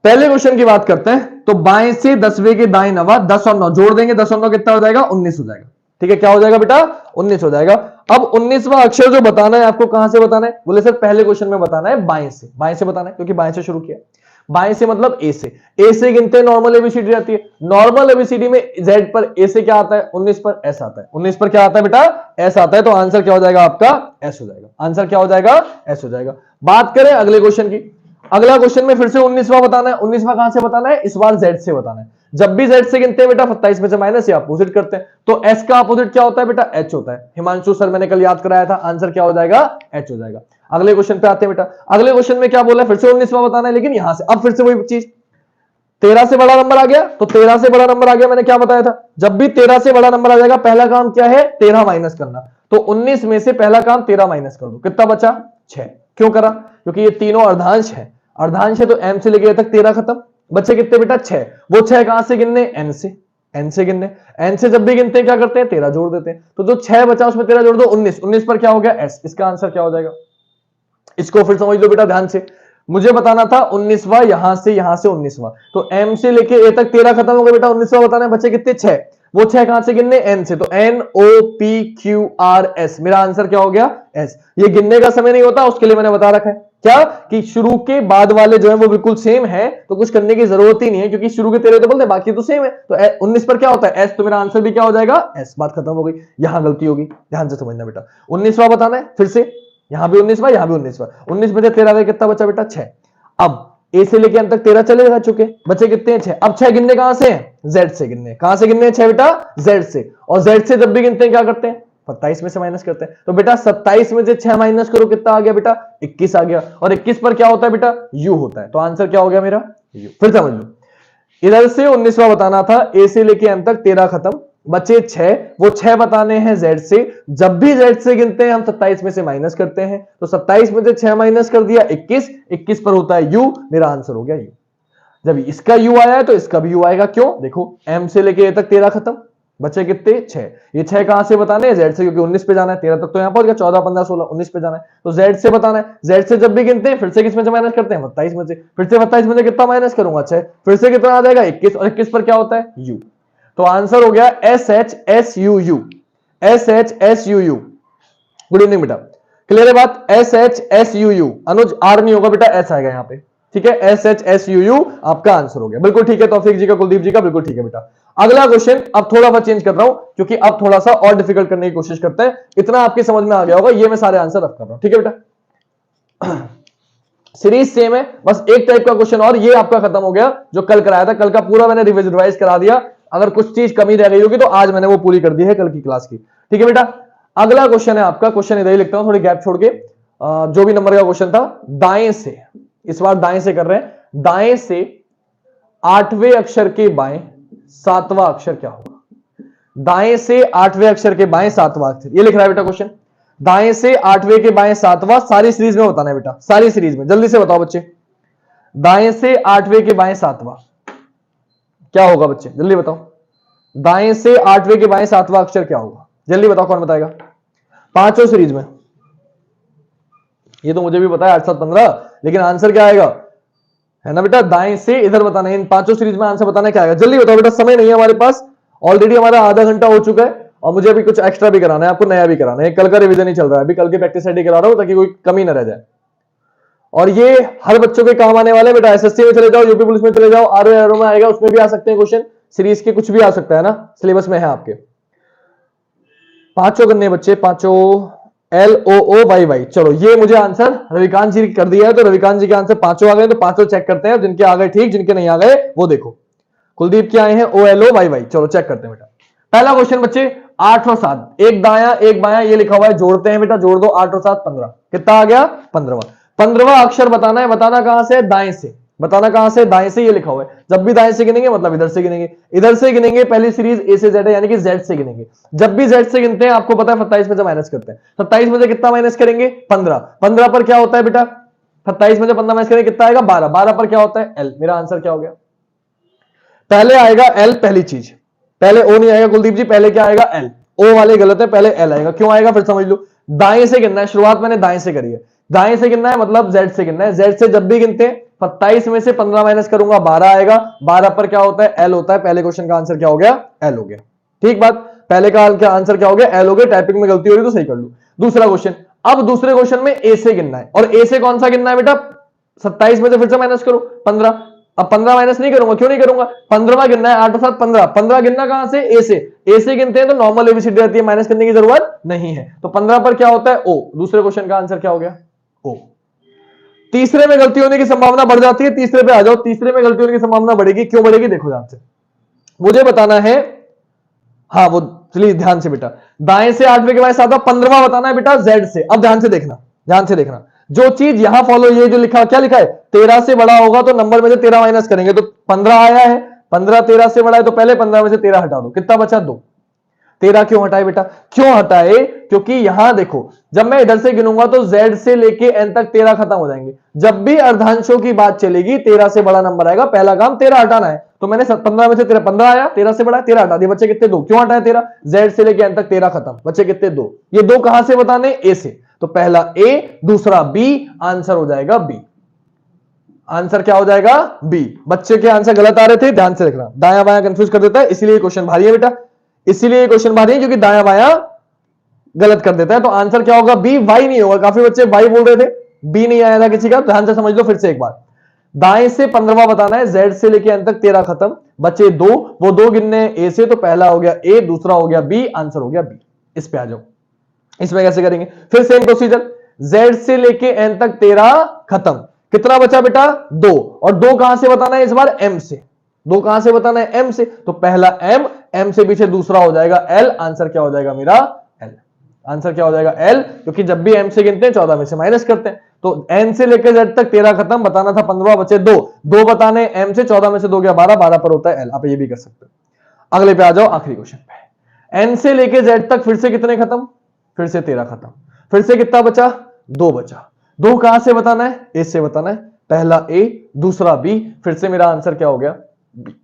[SPEAKER 1] पहले क्वेश्चन की बात करते हैं, तो बाएं से 10वें के दाएं नवा, 10 और 9 जोड़ देंगे, 10 और 9 कितना हो जाएगा? 19 हो जाएगा, ठीक है। क्या हो जाएगा बेटा? 19 हो जाएगा। अब 19वां अक्षर जो बताना है आपको, कहां से बताना है? बोले सर पहले क्वेश्चन में बताना है बाएं से। बाएं से बताना है क्योंकि बाएं से शुरू किया। बाएं से मतलब ए से। ए से गिनते नॉर्मल एबीसीडी रहती है। नॉर्मल एबीसीडी में जेड पर ए से क्या आता है? 19 पर एस आता है। 19 पर क्या आता है बेटा? एस आता है। तो आंसर क्या हो जाएगा आपका? एस हो जाएगा। आंसर क्या हो जाएगा? एस हो जाएगा। बात करें अगले क्वेश्चन की। अगला क्वेश्चन में फिर से 19वां बताना है। 19वां कहां से बताना है? इस बार जेड से बताना है। जब भी जेड से गिनते हैं बेटा 27 में से माइनस या अपोजिट करते हैं। तो एस का अपोजिट क्या होता है बेटा? एच होता है। हिमांशु सर मैंने कल याद कराया था। आंसर क्या हो जाएगा? एच हो जाएगा। अगले क्वेश्चन पे आते हैं बेटा। अगले क्वेश्चन में क्या बोला है? फिर से 19वां बताना है, लेकिन यहां से अब फिर से वही चीज। 13 से बड़ा नंबर आ गया तो 13 से बड़ा नंबर आ गया, मैंने क्या बताया था? जब भी 13 से बड़ा नंबर आ जाएगा पहला काम क्या है? 13 माइनस करना। तो 19 में से पहला काम 13 माइनस कर दो। कितना बचा? 6। क्यों करा? क्योंकि ये तीनों अर्धांश है। अर्धांश है तो एम से लेके तक 13 खत्म। बच्चे कितने बेटा? 6। वो 6 कहां से गिनने? एन से। एन से गिनने। एन से जब भी गिनते हैं क्या करते हैं? 13 जोड़ देते हैं। तो जो 6 बचा उसमें 13 जोड़ दो, 19। 19 पर क्या हो गया? एस। इसका आंसर क्या हो जाएगा? इसको फिर समझ लो बेटा ध्यान से। मुझे बताना था 19वां, यहां से 19वां। तो एम से लेके ए तक 13 खत्म हो गया बेटा। 19वां बताना है। बच्चे कितने? 6। वो 6 कहां से गिनने? एन से। तो N O P Q R S. मेरा आंसर क्या हो गया? एस। ये गिनने का समय नहीं होता, उसके लिए मैंने बता रखा है क्या कि शुरू के बाद वाले जो है वो बिल्कुल सेम है, तो कुछ करने की जरूरत ही नहीं है, क्योंकि शुरू के 13 तो बोलते हैं, बाकी तो सेम है। तो 19 पर क्या होता है? एस। तो मेरा आंसर भी क्या हो जाएगा? एस। बात खत्म हो गई। यहां गलती होगी, ध्यान से समझना बेटा। 19वां बताना है फिर से। यहां भी 19वां, यहां भी 19वां। 19 में से 13 कितना बचा बेटा? 6। अब ए से लेके अंत तक 13 चले जा चुके, बचे कितने हैं? 6। अब 6 गिनने कहां से हैं? जेड से गिनने। कहां से गिनने हैं 6 बेटा? जेड से। और जेड से जब भी गिनते हैं क्या करते हैं? 27 में से माइनस करते हैं। तो बेटा 27 में से 6 माइनस करो, कितना आ गया बेटा? 21 आ गया। और 21 पर क्या होता है बेटा? यू होता है। तो आंसर क्या हो गया मेरा? यू। फिर समझ लो, इधर से 19वां बताना था, ए से लेके एम तक 13 खत्म, बचे 6। वो 6 बताने हैं जेड से। जब भी जेड से गिनते हैं हम 27 में से माइनस करते हैं। तो 27 में से 6 माइनस कर दिया, 21। 21 पर होता है यू। मेरा आंसर हो गया यू। जब इसका यू आया है तो इसका भी यू आएगा। क्यों? देखो एम से लेके ए तक 13 खत्म, बचे कितने? 6। ये 6 कहां से बताने हैं? जेड से, क्योंकि 19 पे जाना है। 13 तक तो यहां पहुंच गया, 14 15 16 19 पे जाना है, तो जेड से बताना है। जेड से जब भी गिनते हैं फिर से किस में से माइनस करते हैं? 27 में से। फिर से 27 में से कितना माइनस करूंगा? 6। फिर से कितना आ जाएगा? 21। और 21 पर क्या होता है? यू। तो आंसर हो गया S H S U U. S H S U U. Good evening बेटा, क्लियर है बात? S H S U U. Anuj R नहीं होगा बेटा, एस आएगा यहां पे। ठीक है, S H S U U आपका आंसर हो गया। बिल्कुल ठीक है तौफीक जी का, कुलदीप जी का, बिल्कुल ठीक है बेटा। अगला क्वेश्चन अब थोड़ा सा चेंज कर रहा हूं, क्योंकि अब थोड़ा सा और डिफिकल्ट करने की कोशिश करते हैं। इतना आपके समझ में आ गया होगा, ये मैं सारे आंसर अब कर रहा हूं। ठीक है बेटा, सीरीज सेम है, बस एक टाइप का क्वेश्चन और, ये आपका खत्म हो गया जो कल कराया था। कल का पूरा मैंने रिवाइज करा दिया। अगर कुछ चीज कमी रह गई होगी तो आज मैंने वो पूरी कर दी है कल की क्लास की। ठीक है बेटा, अगला क्वेश्चन है आपका, क्वेश्चन इधर ही लिखता हूं थोड़ी गैप छोड़ के। जो भी नंबर का क्वेश्चन था, दाएं से, इस बार दाएं से कर रहे हैं। दाएं से 8वें अक्षर के बाएं 7वां अक्षर क्या होगा? दाएं से 8वें अक्षर के बाएं 7वां अक्षर, ये लिख रहा है बेटा क्वेश्चन। दाएं से 8वें के बाएं 7वां, सारी सीरीज में बताना है बेटा, सारी सीरीज में। जल्दी से बताओ बच्चे, दाएं से 8वें के बाएं 7वां क्या होगा? बच्चे जल्दी बताओ, दाएं से 8वें के बाएं 7वां अक्षर क्या होगा? जल्दी बताओ, कौन बताएगा? पांचों सीरीज में। ये तो मुझे भी पता है 8 7 15, लेकिन आंसर क्या आएगा? है ना बेटा, दाएं से इधर बताना है। इन पांचों सीरीज में आंसर बताना क्या आएगा? जल्दी बताओ बेटा, समय नहीं है हमारे पास। ऑलरेडी हमारा आधा घंटा हो चुका है और मुझे अभी कुछ एक्स्ट्रा भी कराना है, आपको नया भी कराना है। कल का रिवीजन ही चल रहा है, अभी कल की प्रैक्टिस रेडी करा रहा हूं ताकि कोई कमी ना रह जाए। और ये हर बच्चों के काम आने वाले बेटा। एसएससी में चले जाओ, यूपी पुलिस में चले जाओ, आरओ में आएगा, उसमें भी आ सकते हैं क्वेश्चन। सीरीज के कुछ भी आ सकता है ना, सिलेबस में है आपके। पांचों करने बच्चे, पांचों LOOYY। चलो ये मुझे आंसर रविकांत जी कर दिया है, तो रविकांत जी के आंसर पांचों आ गए, तो पांचों चेक करते हैं। जिनके आ गए ठीक, जिनके नहीं आ गए वो देखो। कुलदीप के आए हैं OLOYY। चलो चेक करते हैं बेटा। पहला क्वेश्चन बच्चे, 8 और 7, एक दाया एक बाया, ये लिखा हुआ है, जोड़ते हैं बेटा। जोड़ दो 8 और 7 15, कितना आ गया? 15वां। 15वां अक्षर बताना है। बताना कहां से? दाएं से। बताना कहां से? दाएं से। ये लिखा हुआ है, जब भी दाएं से गिनेंगे मतलब इधर से गिनेंगे। इधर से गिनेंगे, पहली सीरीज ए से जेड है, यानी कि जेड से गिनेंगे। जब भी जेड से गिनते हैं आपको पता है 27 में से माइनस करते हैं। 27 में से कितना माइनस करेंगे? 15। 15 पर क्या होता है बेटा? 27 में से 15 माइनस करेंगे, कितना आएगा? 12। 12 पर क्या होता है? एल। मेरा आंसर क्या हो गया? पहले आएगा एल, पहली चीज। पहले ओ नहीं आएगा कुलदीप जी, पहले क्या आएगा? एल। ओ वाले गलत है, पहले एल आएगा। क्यों आएगा? फिर समझ लो। दाएं से गिनना है, शुरुआत मैंने दाएं से करी है। दाएं से गिनना है मतलब जेड से गिनना है। जेड से जब भी गिनते हैं 27 में से 15 माइनस करूंगा, 12 आएगा। 12 पर क्या होता है? एल होता है। पहले क्वेश्चन का आंसर क्या हो गया? एल हो गया। ठीक बात। पहले का आंसर क्या हो गया, एल हो गया। टाइपिंग में गलती हो रही तो सही कर लो। दूसरा क्वेश्चन, अब दूसरे क्वेश्चन में ए से गिनना है, और ए से कौन सा गिनना है बेटा, 27 में से फिर से माइनस करो 15। अब 15 माइनस नहीं करूंगा, क्यों नहीं करूंगा, 15वां गिनना है, 8 और 7 15, 15 गिनना कहां से, ए से। ए से गिनते हैं तो नॉर्मल एबीसीडी रहती है, माइनस करने की जरूरत नहीं है। तो 15 पर क्या होता है, ओ। दूसरे क्वेश्चन का आंसर क्या हो गया, ओ। तीसरे में गलती होने की संभावना बढ़ जाती है, तीसरे पे आ जाओ। तीसरे में गलती होने की संभावना बढ़ेगी, क्यों बढ़ेगी, देखो ध्यान से, मुझे बताना है। हाँ वो चलिए ध्यान से बेटा, दाएं से 8वें के बाद 7वां, 15वां बताना है बेटा जेड से। अब ध्यान से देखना, ध्यान से देखना, जो चीज यहां फॉलो, ये जो लिखा, क्या लिखा है, 13 से बड़ा होगा तो नंबर में से 13 माइनस करेंगे, तो 15 आया है, 15 13 से बड़ा है, तो पहले 15 में से 13 हटा दो, कितना बचा, 2। 13 क्यों हटाए बेटा, क्यों हटाए, क्योंकि यहां देखो, जब मैं इधर से गिनूंगा तो z से लेके n तक 13 खत्म हो जाएंगे। जब भी अर्धांशों की बात चलेगी 13 से बड़ा नंबर आएगा, पहला काम 13 हटाना है। तो मैंने 15 में से 13, 15 आया, 13 से बड़ा 13 हटा दिया, बच्चे कितने, 2। क्यों हटाया 13, z से लेके n तक 13 खत्म, बच्चे कितने, 2। ये 2 कहां से बताने, a से, तो पहला a, दूसरा b, आंसर हो जाएगा b। आंसर क्या हो जाएगा, b। बच्चे के आंसर गलत आ रहे थे, ध्यान से देखना, दाया बाया कंफ्यूज कर देता है, इसीलिए क्वेश्चन भारी है बेटा, इसीलिए क्वेश्चन भारी है, क्योंकि दाया बाया गलत कर देता है। तो आंसर क्या होगा, बी। वाई नहीं होगा, काफी बच्चे वाई बोल रहे थे, बी नहीं आया था किसी का, ध्यान से समझ लो फिर से एक बार। दाएं से 15वां बताना है, जेड से लेके अंत तक 13 खत्म, बचे 2, वो 2 गिनने ए से, तो पहला हो गया ए, दूसरा हो गया बी, आंसर हो गया बी। इस पे आ जाओ, इसमें कैसे करेंगे, फिर सेम प्रोसीजर, जेड से लेके एन तक 13 खत्म, कितना बचा बेटा, 2, और 2 कहां से बताना है इस बार, एम से। 2 कहां से बताना है, एम से, तो पहला एम, एम से पीछे दूसरा हो जाएगा एल, आंसर क्या हो जाएगा मेरा, एल। आंसर क्या हो जाएगा, एल, क्योंकि जब भी एम से गिनते हैं 14 में से माइनस करते हैं। तो एन से लेकर जेड तक 13 खत्म, बताना था 15, बचे 2, 2 बताने एम से, 14 में से 2 गया 12, 12 पर होता है एल। आप ये भी कर सकते हो। अगले पे आ जाओ, आखिरी क्वेश्चन पे, एन से लेके जेड तक फिर से कितने खत्म, फिर से 13 खत्म, फिर से कितना बचा, 2 बचा। 2 कहां से बताना है, ए से बताना है, पहला ए, दूसरा बी, फिर से मेरा आंसर क्या हो गया, B.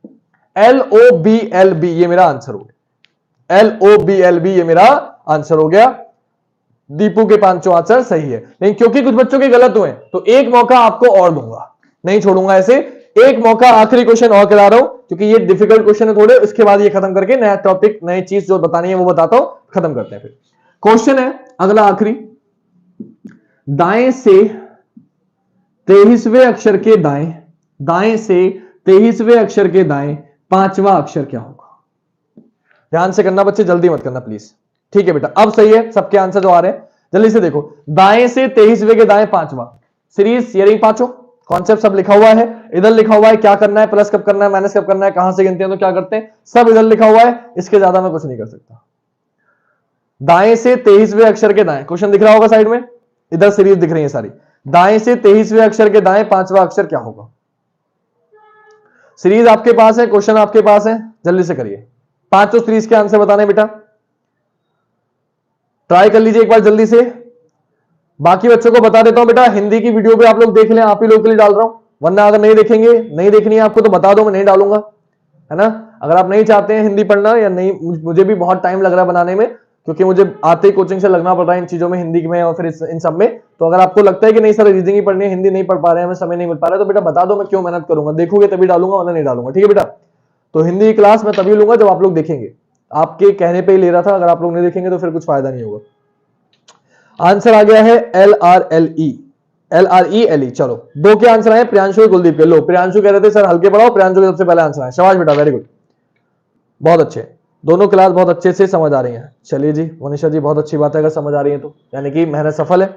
[SPEAKER 1] L O B L B, ये मेरा आंसर हो गया, L O B L B, ये मेरा आंसर हो गया। दीपू के 5 आंसर सही है, लेकिन क्योंकि कुछ बच्चों के गलत हुए तो एक मौका आपको और दूंगा, नहीं छोड़ूंगा ऐसे, एक मौका, आखिरी क्वेश्चन और करा रहा हूं, क्योंकि ये डिफिकल्ट क्वेश्चन है थोड़े, उसके बाद ये खत्म करके नया टॉपिक, नई चीज जो बतानी है वो बताता हूं, खत्म करते हैं। फिर क्वेश्चन है अगला आखिरी, दाएं से 23वें अक्षर के दाएं, दाएं से 23वें अक्षर के दाएं 5वां अक्षर क्या होगा। ध्यान से करना बच्चे, जल्दी मत करना प्लीज, ठीक है बेटा। अब सही है, सबके आंसर जो आ रहे हैं, जल्दी से देखो, दाएं से 23वें के दाएं 5वां, सीरीज ये रही पांचों, कॉन्सेप्ट सब लिखा हुआ है, इधर लिखा हुआ है क्या करना है, प्लस कब करना है, माइनस कब करना है, कहां से गिनते हैं तो क्या करते हैं, सब इधर लिखा हुआ है, इसके ज्यादा मैं कुछ नहीं कर सकता। दाएं से 23वें अक्षर के दाएं, क्वेश्चन दिख रहा होगा साइड में, इधर सीरीज दिख रही है सारी, दाएं से 23वें अक्षर के दाएं 5वां अक्षर क्या होगा। सीरीज आपके पास है, क्वेश्चन आपके पास है, जल्दी से करिए, पांचों सीरीज के आंसर बताने बेटा, ट्राई कर लीजिए एक बार जल्दी से। बाकी बच्चों को बता देता हूं बेटा, हिंदी की वीडियो भी आप लोग देख लें, आप ही लोग के लिए डाल रहा हूं, वरना अगर नहीं देखेंगे, नहीं देखनी है आपको तो बता दो, मैं नहीं डालूंगा, है ना। अगर आप नहीं चाहते हैं हिंदी पढ़ना या नहीं, मुझे भी बहुत टाइम लग रहा है बनाने में, क्योंकि मुझे आते ही कोचिंग से लगना पड़ रहा है इन चीजों में, हिंदी में और फिर इन सब में। तो अगर आपको लगता है कि नहीं सर रीजनिंग ही पढ़नी है, हिंदी नहीं पढ़ पा रहे हैं, हमें समय नहीं मिल पा रहा है, तो बेटा बता दो, मैं क्यों मेहनत करूंगा, देखोगे तभी डालूंगा, वरना नहीं डालूंगा, ठीक है बेटा। तो हिंदी की क्लास मैं तभी लूंगा जब आप लोग देखेंगे, आपके कहने पे ही ले रहा था, अगर आप लोग नहीं देखेंगे तो फिर कुछ फायदा नहीं होगा। आंसर आ गया है LRLE, LRELE। चलो 2 के आंसर आए, प्रियांशु कुलदीप के। लो प्रियांशु कह रहे थे सर हल्के पढ़ाओ, प्रियांशु के सबसे पहले आंसर आए, शाबाश बेटा, वेरी गुड, बहुत अच्छे, दोनों क्लास बहुत अच्छे से समझ आ रही है। चलिए जी मनीषा जी, बहुत अच्छी बात है, अगर समझ आ रही है तो यानी कि मेहनत सफल है,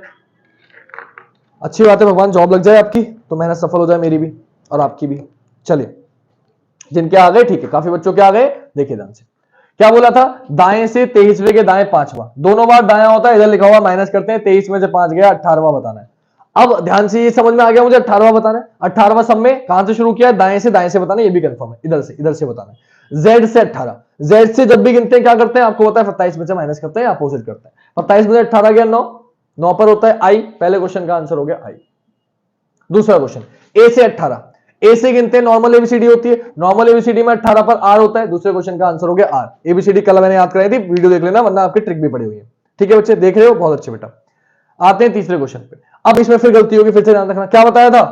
[SPEAKER 1] अच्छी बात है, भगवान जॉब लग जाए आपकी तो मेहनत सफल हो जाए, मेरी भी और आपकी भी। चलिए जिनके आ गए ठीक है, काफी बच्चों के आ गए, देखिए ध्यान से क्या बोला था, दाएं से 23वें के दाएं 5वां, दोनों बार दाया होता है, इधर लिखा हुआ माइनस करते हैं, 23 में से 5 गया, 18वां बताना है। अब ध्यान से ये समझ में आ गया मुझे, 18वां बताना है, 18वां सब में कहां से शुरू किया है, दाएं से बताना है, ये भी कंफर्म है, इधर से बताना है, जेड से 18, जेड से जब भी गिनते हैं क्या करते हैं आपको पता है, 27 में से माइनस करते हैं, अपोजिट करते हैं, 27 में से 18 गया 9, 9 पर होता है आई, पहले क्वेश्चन का आंसर हो गया आई। दूसरा क्वेश्चन, ए से 18, ए से गिनते हैं, नॉर्मल एबीसीडी होती है, नॉर्मल एबीसीडी में 18 पर आर होता है, दूसरे क्वेश्चन का आंसर हो गया आर। एबीसीडी कल मैंने याद कराई थी, वीडियो देख लेना, वरना आपकी ट्रिक भी पड़ी हुई है, ठीक है बच्चे, देख रहे हो, बहुत अच्छे बेटा। आते हैं तीसरे क्वेश्चन पे, अब इसमें फिर गलती होगी, फिर से ध्यान रखना, क्या बताया था,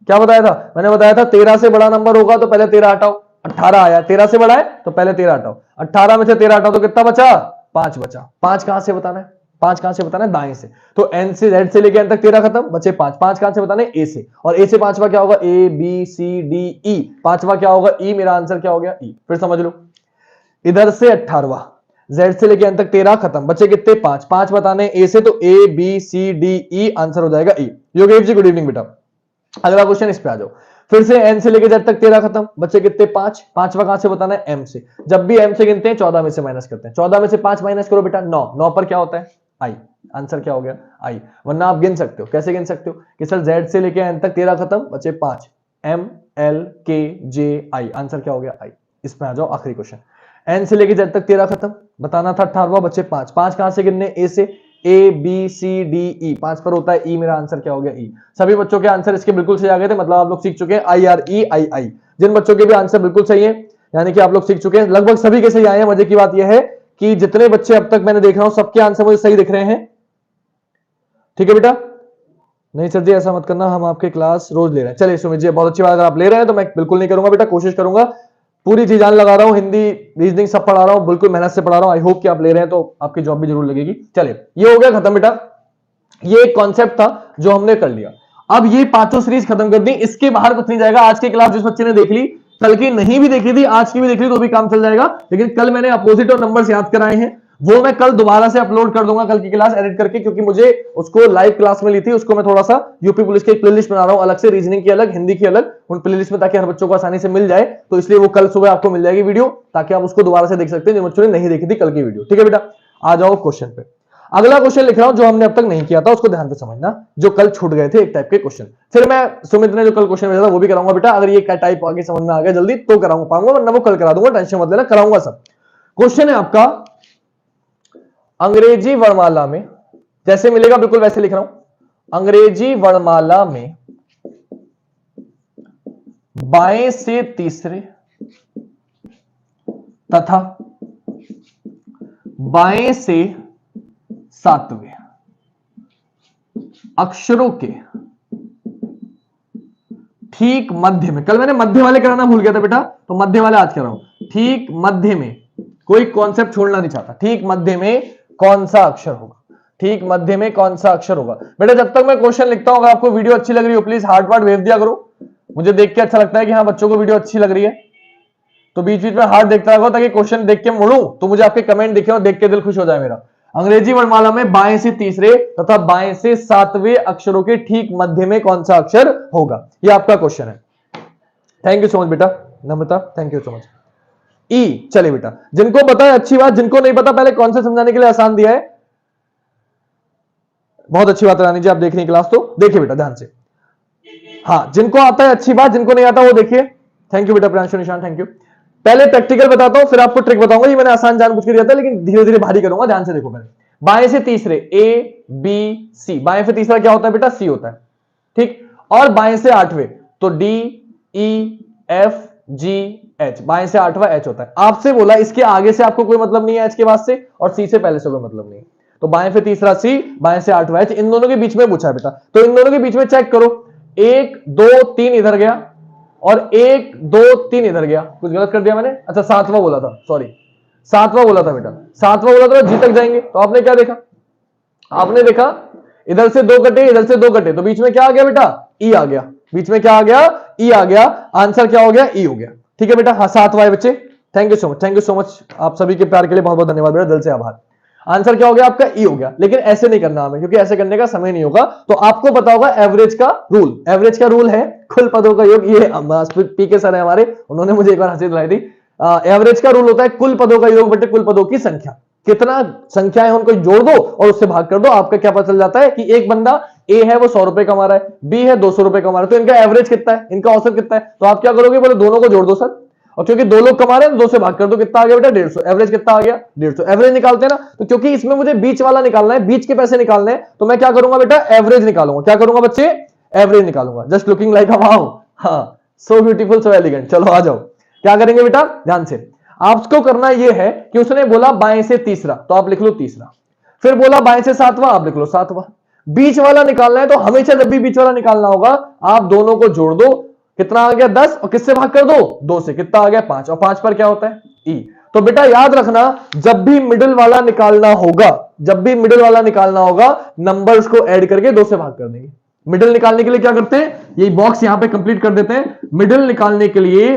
[SPEAKER 1] क्या बताया था, मैंने बताया था 13 से बड़ा नंबर होगा तो पहले 13 हटाओ, 18 आया, 13 से बड़ा है तो पहले 13 हटाओ, 18 में से 13 हटाओ तो कितना बचा, 5 बचा। 5 कहां से बताना है, 5 कहां से बताना है, दाएं से। तो एन से जेड से लेके एन तक 13 खत्म, बचे 5। 5 कहां से बताना है, ए से, और ए से पांचवा क्या होगा, ए बी सी डी ई, पांचवा क्या होगा, ई। मेरा आंसर क्या हो गया, ई। फिर समझ लो, इधर से 18वां, जेड से लेके एन तक 13 खत्म, बचे कितने, 5। 5 बताने ए से, तो A B C D E, answer हो जाएगा E. Yogesh ji good evening बेटा। अगला क्वेश्चन इस पे आ जाओ। फिर से एन से लेके जेड तक 13 खत्म, बचे कितने, 5। पांचवा कहां से बताना है, एम से। जब भी एम से गिनते हैं 14 में से माइनस करते हैं, 14 में से 5 माइनस करो बेटा, 9। 9 पर क्या होता है, आई। आंसर क्या हो गया, आई। वरना आप गिन सकते हो, कैसे गिन सकते हो कि सर जेड से लेके एन तक 13 खत्म, बचे 5, एम एल के जे आई, आंसर क्या हो गया, आई। इसमें आ जाओ, आखिरी क्वेश्चन। एन से लेके जेड तक 13 खत्म, बताना था 18वां, बचे 5। 5 कहां से गिनने, ए से, ए बी सी डी ई, 5 पर होता है ई। मेरा आंसर क्या हो गया, ई। सभी बच्चों के आंसर इसके बिल्कुल सही आ गए थे, मतलब आप लोग सीख चुके हैं आई आर ई आई आई। जिन बच्चों के भी आंसर बिल्कुल सही है, यानी कि आप लोग सीख चुके हैं, लगभग सभी के सही आए हैं। मजे की बात यह है कि जितने बच्चे अब तक मैंने देख रहा हूं, सबके आंसर मुझे सही दिख रहे हैं। ठीक है बेटा, नहीं सर जी ऐसा मत करना, हम आपके क्लास रोज ले रहे हैं। चलिए सुमित जी बहुत अच्छी बात, अगर आप ले रहे हैं तो मैं बिल्कुल नहीं करूंगा बेटा, कोशिश करूंगा, पूरी चीज जान लगा रहा हूं, हिंदी रीजनिंग सब पढ़ा रहा हूं, बिल्कुल मेहनत से पढ़ा रहा हूं। आई होप कि आप ले रहे हैं तो आपकी जॉब भी जरूर लगेगी। चलिए ये हो गया खत्म बेटा, ये एक कॉन्सेप्ट था जो हमने कर लिया। अब ये पांचों सीरीज खत्म कर दी, इसके बाहर कुछ नहीं जाएगा। आज की क्लास जिस बच्चे ने देख ली, कल की नहीं भी देखी थी, आज की भी देख ली तो भी काम चल जाएगा। लेकिन कल मैंने अपोजिट और नंबर्स याद कराए हैं, वो मैं कल दोबारा से अपलोड कर दूंगा, कल की क्लास एडिट करके, क्योंकि मुझे उसको लाइव क्लास में ली थी, उसको मैं थोड़ा सा यूपी पुलिस की एक प्लेलिस्ट बना रहा हूं अलग से, रीजनिंग की अलग, हिंदी की अलग, उन प्लेलिस्ट में, ताकि हर बच्चों को आसानी से मिल जाए। तो इसलिए वो कल सुबह आपको मिल जाएगी वीडियो, ताकि आप उसको दोबारा से देख सकते हैं जिन बच्चों ने नहीं देखी थी कल की वीडियो। ठीक है बेटा, आ जाओ क्वेश्चन पे। अगला क्वेश्चन लिख रहा हूं जो हमने अब तक नहीं किया था, उसको ध्यान से समझना, जो कल छूट गए थे एक टाइप के क्वेश्चन। फिर मैं सुमित ने जो कल क्वेश्चन भेजा था वो भी कराऊंगा बेटा, अगर ये टाइप आगे समझ में आ गया जल्दी तो कराऊंगा, पाऊंगा, वरना वो कल करा दूंगा, टेंशन मत लेना, कराऊंगा सब। क्वेश्चन है आपका, अंग्रेजी वर्णमाला में, जैसे मिलेगा बिल्कुल वैसे लिख रहा हूं, अंग्रेजी वर्णमाला में बाएं से तीसरे तथा बाएं से सातवें अक्षरों के ठीक मध्य में, कल मैंने मध्य वाले कराना भूल गया था बेटा, तो मध्य वाले आज कर रहा हूं। ठीक मध्य में, कोई कॉन्सेप्ट छोड़ना नहीं चाहता, ठीक मध्य में कौन सा अक्षर होगा, ठीक मध्य में कौन सा अक्षर होगा। बेटा जब तक मैं क्वेश्चन लिखता हूं, अगर आपको वीडियो अच्छी लग रही हो प्लीज हार्ट वार्ट भेज दिया करो, मुझे देख के अच्छा लगता है कि हाँ बच्चों को वीडियो अच्छी लग रही है, तो बीच बीच में हार्ट देखता रहो, ताकि क्वेश्चन देख के मुड़ूं तो मुझे आपके कमेंट दिखे और देख के दिल खुश हो जाए मेरा। अंग्रेजी वर्णमाला में बाएं से तीसरे तथा बाएं से सातवें अक्षरों के ठीक मध्य में कौन सा अक्षर होगा, यह आपका क्वेश्चन है। थैंक यू सो मच बेटा नम्रता, थैंक यू सो मच। ई, चलिए बेटा जिनको पता है अच्छी बात, जिनको नहीं पता पहले कॉन्सेप्ट समझाने के लिए आसान दिया है, बहुत अच्छी बात रानी जी, आप देख रही क्लास तो देखिए बेटा ध्यान से। हाँ जिनको आता है अच्छी बात, जिनको नहीं आता वो देखिए। थैंक यू बेटा प्रियांशु निशान, थैंक यू। पहले प्रैक्टिकल बताता हूं फिर आपको ट्रिक बताऊंगा, ये मैंने आसान जानबूझ के दिया था लेकिन धीरे धीरे भारी करूंगा, ध्यान से देखो। पहले बाएं से तीसरे, ए बी सी, बाएं से तीसरा क्या होता है बेटा, सी होता है, ठीक। और बाएं से आठवें तो D E F G H, बाएं से आठवां एच होता है। आपसे बोला इसके आगे से आपको कोई मतलब नहीं है एच के बाद से, और सी से पहले से कोई मतलब नहीं है, तो बाएं से तीसरा सी, बाएं से आठवां एच, इन दोनों के बीच में पूछा है बेटा, तो इन दोनों के बीच में चेक करो, 1 2 3 इधर गया और 1 2 3 इधर गया, कुछ गलत कर दिया मैंने, अच्छा सातवां बोला था, सॉरी सातवां बोला था बेटा, सातवां बोला था, जी तक जाएंगे। तो आपने क्या देखा, आपने देखा इधर से 2 कटे, इधर से 2 कटे, तो बीच में क्या आ गया बेटा, ई आ गया, बीच में क्या आ गया, ई आ गया, आंसर क्या हो गया, ई हो गया। ठीक है बेटा, हाँ 7 वाए बच्चे, thank you so much, thank you so much, आप सभी के प्यार के लिए बहुत बहुत धन्यवाद बेटा, दिल से आभार। आंसर क्या हो गया आपका, ई हो गया। लेकिन ऐसे नहीं करना हमें, क्योंकि ऐसे करने का समय नहीं होगा। तो आपको पता होगा एवरेज का रूल, एवरेज का रूल है कुल पदों का योग, ये पीके सर है हमारे, उन्होंने मुझे एक बार हंसी दिलाई थी। एवरेज का रूल होता है कुल पदों का योग बटे कुल पदों की संख्या, कितना संख्याएं उनको जोड़ दो और उससे भाग कर दो, आपका क्या पता चल जाता है कि एक बंदा ए है वो 100 रुपए कमा रहा है, बी है 200 रुपए कमा रहा है, तो इनका एवरेज कितना है, इनका औसत कितना है। तो आप क्या करोगे, बोले दोनों को जोड़ दो सर, और क्योंकि 2 लोग कमा रहे हैं तो 2 से भाग कर दो, कितना आ गया बेटा 150, एवरेज कितना आ गया 150, एवरेज निकालते हैं ना। तो क्योंकि इसमें मुझे बीच वाला निकालना है, बीच के पैसे निकालने हैं, तो मैं क्या करूंगा बेटा, एवरेज निकालूंगा। क्या करूंगा बच्चे, एवरेज निकालूंगा। Just looking like a wow, हाँ सो ब्यूटीफुल सो एलिगेंट। चलो आ जाओ, क्या करेंगे बेटा, ध्यान से। आपको करना यह है कि उसने बोला बाएं से तीसरा, तो आप लिख लो तीसरा, फिर बोला बाएं से सातवां, आप लिख लो सातवां। बीच वाला निकालना है, तो हमेशा जब भी बीच वाला निकालना होगा आप दोनों को जोड़ दो, कितना आ गया 10 और किससे भाग कर दो 2 से, कितना आ गया 5 और 5 पर क्या होता है ई। तो बेटा याद रखना जब भी मिडिल वाला निकालना होगा, जब भी मिडिल वाला निकालना होगा नंबर्स को ऐड करके 2 से भाग कर देंगे। मिडिल निकालने के लिए क्या करते हैं, ये बॉक्स यहां पे कंप्लीट कर देते हैं। मिडिल निकालने के लिए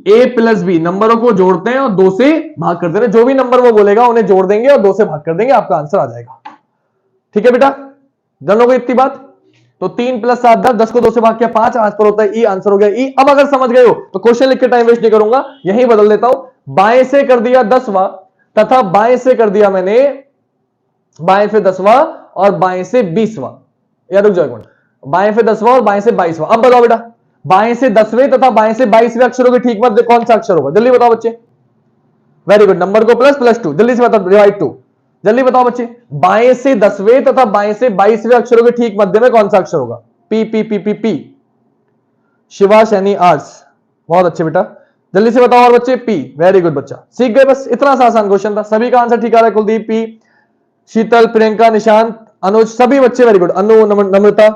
[SPEAKER 1] a प्लस बी नंबरों को जोड़ते हैं और 2 से भाग कर देते हैं। जो भी नंबर वो बोलेगा उन्हें जोड़ देंगे और 2 से भाग कर देंगे, आपका आंसर आ जाएगा। ठीक है बेटा, डन हो गई इतनी बात। तो 3 + 7 10, 10 को 2 से भाग किया 5, आंसर होता है ई, आंसर हो गया ई। अब अगर समझ गए हो तो क्वेश्चन लिख के टाइम वेस्ट नहीं करूंगा, यही बदल देता हूं। बाएं से कर दिया 10वां तथा बाएं से कर दिया मैंने, बाएं से 10वां और बाएं से 20वां, या रुक जाओ, बाएं से 10वां और बाएं से 22वां। अब बताओ बेटा, बाएं से 10वें तथा बाएं से 22वें अक्षरों के ठीक मध्य कौन सा अक्षर होगा, जल्दी बताओ बच्चे। वेरी गुड, नंबर को प्लस प्लस 2, जल्दी से बताओ, डिवाइड 2, जल्दी बताओ बच्चे। बाएं से 10वें तथा बाएं से 22वें अक्षरों के ठीक मध्य में कौन सा अक्षर होगा, P P P P P. Shiva Saini arts, बहुत अच्छे बेटा, जल्दी से बताओ और बच्चे, पी। वेरी गुड बच्चा, सीख गए, बस इतना सा आसान क्वेश्चन था, सभी का आंसर ठीक आ रहा है। कुलदीप पी, शीतल, प्रियंका, निशांत, अनुज, सभी बच्चे वेरी गुड। अनु, नम्रता,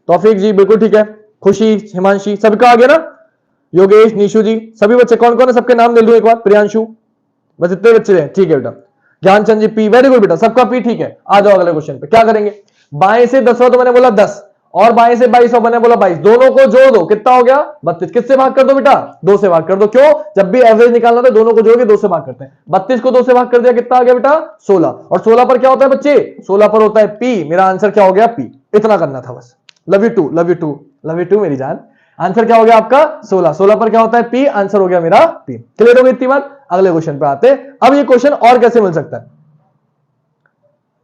[SPEAKER 1] तौफीक जी बिल्कुल ठीक है, खुशी, हिमांशी, सबका आ गया ना। योगेश, निशु जी, सभी बच्चे कौन कौन है, सबके नाम ले लूं एक बार। प्रियांशु, बस इतने बच्चे हैं, ठीक है बेटा। Gyanchand G P, very good बेटा, सबका पी ठीक है। आ जाओ अगले क्वेश्चन पे, क्या करेंगे। बाएं से 10वां तो मैंने बोला 10 और बाएं से 22वां मैंने बोला 22, दोनों को जोड़ दो, कितना हो गया 32। किससे भाग कर दो बेटा, 2 से भाग कर दो। क्यों, जब भी एवरेज निकालना था दोनों को जोड़ के 2 से भाग करते हैं। 32 को 2 से भाग कर दिया, कितना आ गया बेटा 16। और 16 पर क्या होता है बच्चे, 16 पर होता है पी। मेरा आंसर क्या हो गया, पी। इतना करना था बस। Love you too, love you too, love you too मेरी जान। आंसर क्या हो गया आपका 16, 16 पर क्या होता है पी, आंसर हो गया मेरा पी। क्लियर हो गई इतनी बात। अगले क्वेश्चन पे आते हैं। अब ये क्वेश्चन और कैसे मिल सकता है।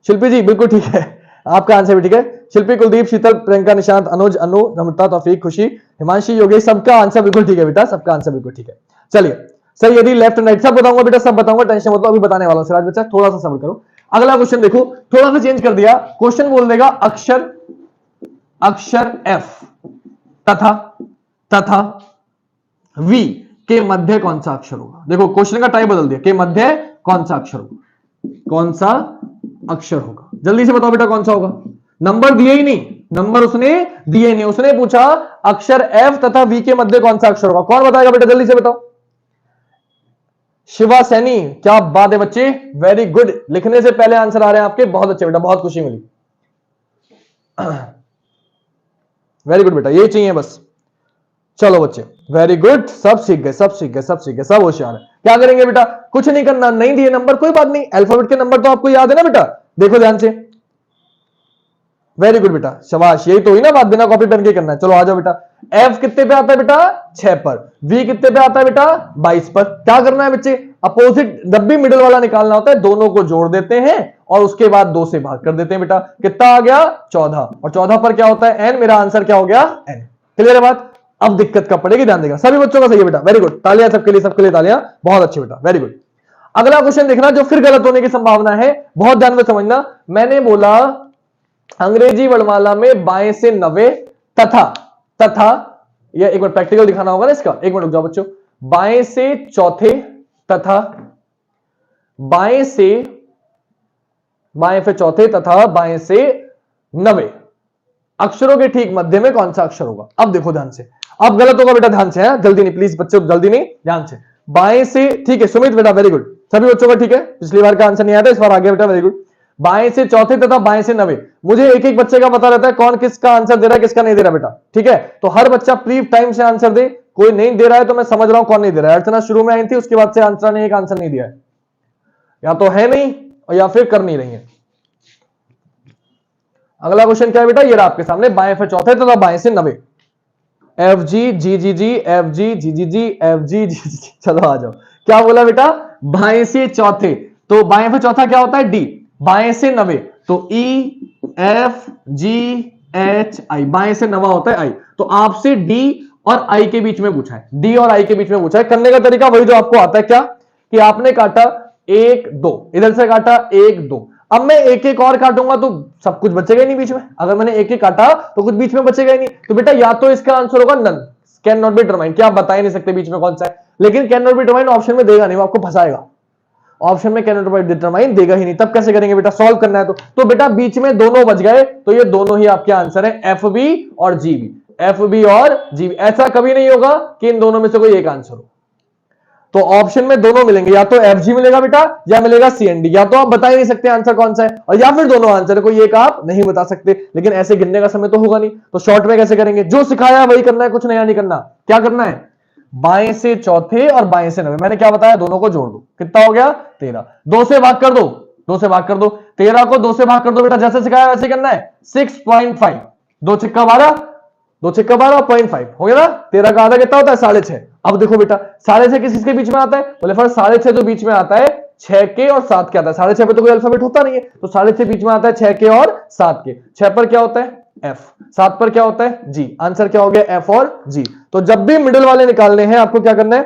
[SPEAKER 1] शिल्पी जी बिल्कुल ठीक है, आपका आंसर भी ठीक है। शिल्पी, कुलदीप, शीतल, प्रियंका, निशांत, अनुज, अनु, नम्रता, तौफीक, खुशी, हिमांशी, योगेश, सबका आंसर बिल्कुल ठीक है बेटा, सबका आंसर बिल्कुल ठीक है। चलिए सर, यदि लेफ्ट राइट सब बताऊंगा बेटा, सब बताऊंगा, टेंशन मत लो, अभी बताने वाला हूं सिराज बच्चा, थोड़ा सा सब्र करो। अगला क्वेश्चन देखो, थोड़ा सा चेंज कर दिया क्वेश्चन, बोल देगा अक्षर एफ तथा वी के मध्य कौन सा अक्षर होगा। देखो क्वेश्चन का टाइप बदल दिया, के मध्य कौन सा अक्षर होगा, कौन सा अक्षर होगा, जल्दी से बताओ बेटा कौन सा होगा। नंबर दिए ही नहीं, नंबर उसने दिए नहीं, उसने पूछा अक्षर एफ तथा वी के मध्य कौन सा अक्षर होगा। कौन बताएगा बेटा, जल्दी से बताओ। शिवा सैनी, क्या बात है बच्चे, वेरी गुड, लिखने से पहले आंसर आ रहे हैं आपके, बहुत अच्छे बेटा, बहुत खुशी मिली। वेरी गुड बेटा, यही चाहिए बस। चलो बच्चे वेरी गुड, सब सीख गए, सब सीख गए, सब सीख गए, सब होशियार है। क्या करेंगे बेटा, कुछ नहीं करना, नहीं दिए नंबर कोई बात नहीं, अल्फाबेट के नंबर तो आपको याद है ना बेटा, देखो ध्यान से। वेरी गुड बेटा, शाबाश, यही तो हुई ना बात, बिना कॉपी पेन के करना है। चलो आ जाओ बेटा। एफ कितने पे आता है बेटा 6 पर, वी कितने पे आता है बेटा 22 पर। क्या करना है बच्चे, अपोजिट, जब भी मिडिल वाला निकालना होता है दोनों को जोड़ देते हैं और उसके बाद 2 से भाग कर देते हैं बेटा। कितना आ गया 14, और 14 पर क्या होता है एन, मेरा आंसर क्या हो गया एन। क्लियर है बात। अब दिक्कत कब पड़ेगी, ध्यान देगा, सभी बच्चों का सही है बेटा, वेरी गुड, तालियां सबके लिए, सबके लिए तालियां, बहुत अच्छे बेटा, वेरी गुड। अगला क्वेश्चन देखना जो फिर गलत होने की संभावना है, बहुत ध्यान में समझना। मैंने बोला अंग्रेजी वर्णमाला में बाएं से 90 तथा ये एक बार प्रैक्टिकल दिखाना होगा ना इसका, एक मिनट रुक जाओ बच्चों। बाएं से चौथे तथा बाएं से 90 अक्षरों के ठीक मध्य में कौन सा अक्षर होगा। अब देखो ध्यान से, अब गलत होगा बेटा, ध्यान से है, जल्दी नहीं प्लीज बच्चों, जल्दी नहीं, ध्यान से। बाएं से, ठीक है सुमित बेटा, वेरी गुड, सभी बच्चों का ठीक है, पिछली बार का आंसर नहीं आया था, इस बार आ गया बेटा, वेरी गुड। बाएं से चौथे तथा बाएं से 90, मुझे एक एक बच्चे का पता रहता है कौन किसका आंसर दे रहा है, किसका नहीं दे रहा बेटा, ठीक है। तो हर बच्चा प्लीज टाइम से आंसर दे, कोई नहीं दे रहा है तो मैं समझ रहा हूं कौन नहीं दे रहा है। अर्चना शुरू में आई थी, उसके बाद से आंसर ने एक आंसर नहीं दिया है, या तो है नहीं और या फिर कर नहीं रही है। अगला क्वेश्चन क्या है बेटा, ये रहा आपके सामने, बाएं से चौथे तथा बाएं से 90, एफ जी जी जी जी, एफ जी जी जी जी, एफ जी जी जी। चलो आ जाओ, क्या बोला बेटा, बाएं से चौथे, तो बाएं से चौथा क्या होता है डी, बाएं से 90 तो E F G H I, बाएं से 90 होता है आई। तो आपसे डी और आई के बीच में पूछा है, डी और आई के बीच में पूछा है। करने का तरीका वही जो आपको आता है, क्या कि आपने काटा 1 2, इधर से काटा 1 2, अब मैं एक एक और काटूंगा तो सब कुछ बचेगा ही नहीं बीच में। अगर मैंने एक एक काटा तो कुछ बीच में बचेगा ही नहीं। तो बेटा या तो इसका आंसर होगा none, can not be determine, क्या आप बता ही नहीं सकते बीच में कौन सा है। लेकिन can not be determine option में देगा नहीं, वो आपको फंसाएगा, ऑप्शन में कैन नॉट बी डिटरमाइन देगा ही नहीं। तब कैसे करेंगे बेटा, सॉल्व करना है तो बेटा बीच में दोनों बच गए, तो ये दोनों ही आपके आंसर है, एफ बी और जी बी। एफ बी और जी। ऐसा कभी नहीं होगा कि इन दोनों में से कोई एक आंसर हो। तो ऑप्शन में दोनों मिलेंगे, या तो एफ जी मिलेगा बेटा या मिलेगा सी एन डी। या तो आप बता ही नहीं सकते आंसर कौन सा है, और या फिर दोनों आंसर है, कोई एक आप नहीं बता सकते। लेकिन ऐसे गिनने का समय तो होगा नहीं, तो शॉर्ट में कैसे करेंगे? जो सिखाया वही करना है, कुछ नया नहीं करना। क्या करना है? बाएं से चौथे और बाएं से नवे, मैंने क्या बताया? दोनों को जोड़ दो। कितना हो गया? 13। 2 से भाग कर दो, 2 से भाग कर दो। 13 को 2 से भाग कर दो बेटा, जैसे सिखाया वैसे करना है। 6.5, 2 छिक्का 12, 2 छिक्का 12, 0.5 हो गया ना। 13 का आधा कितना होता है? 6.5। अब देखो बेटा 6.5 किसके बीच में आता है? बोले फर्स्ट 6.5 तो बीच में आता है 6 के और 7 के आता है। 6.5 पे तो कोई अल्फाबेट होता नहीं है, तो 6.5 बीच में आता है 6 के और 7 के। 6 पर क्या होता है? एफ। 7 पर क्या होता है? जी। आंसर क्या हो गया? एफ और जी। तो जब भी मिडिल वाले निकालने हैं आपको क्या करना है?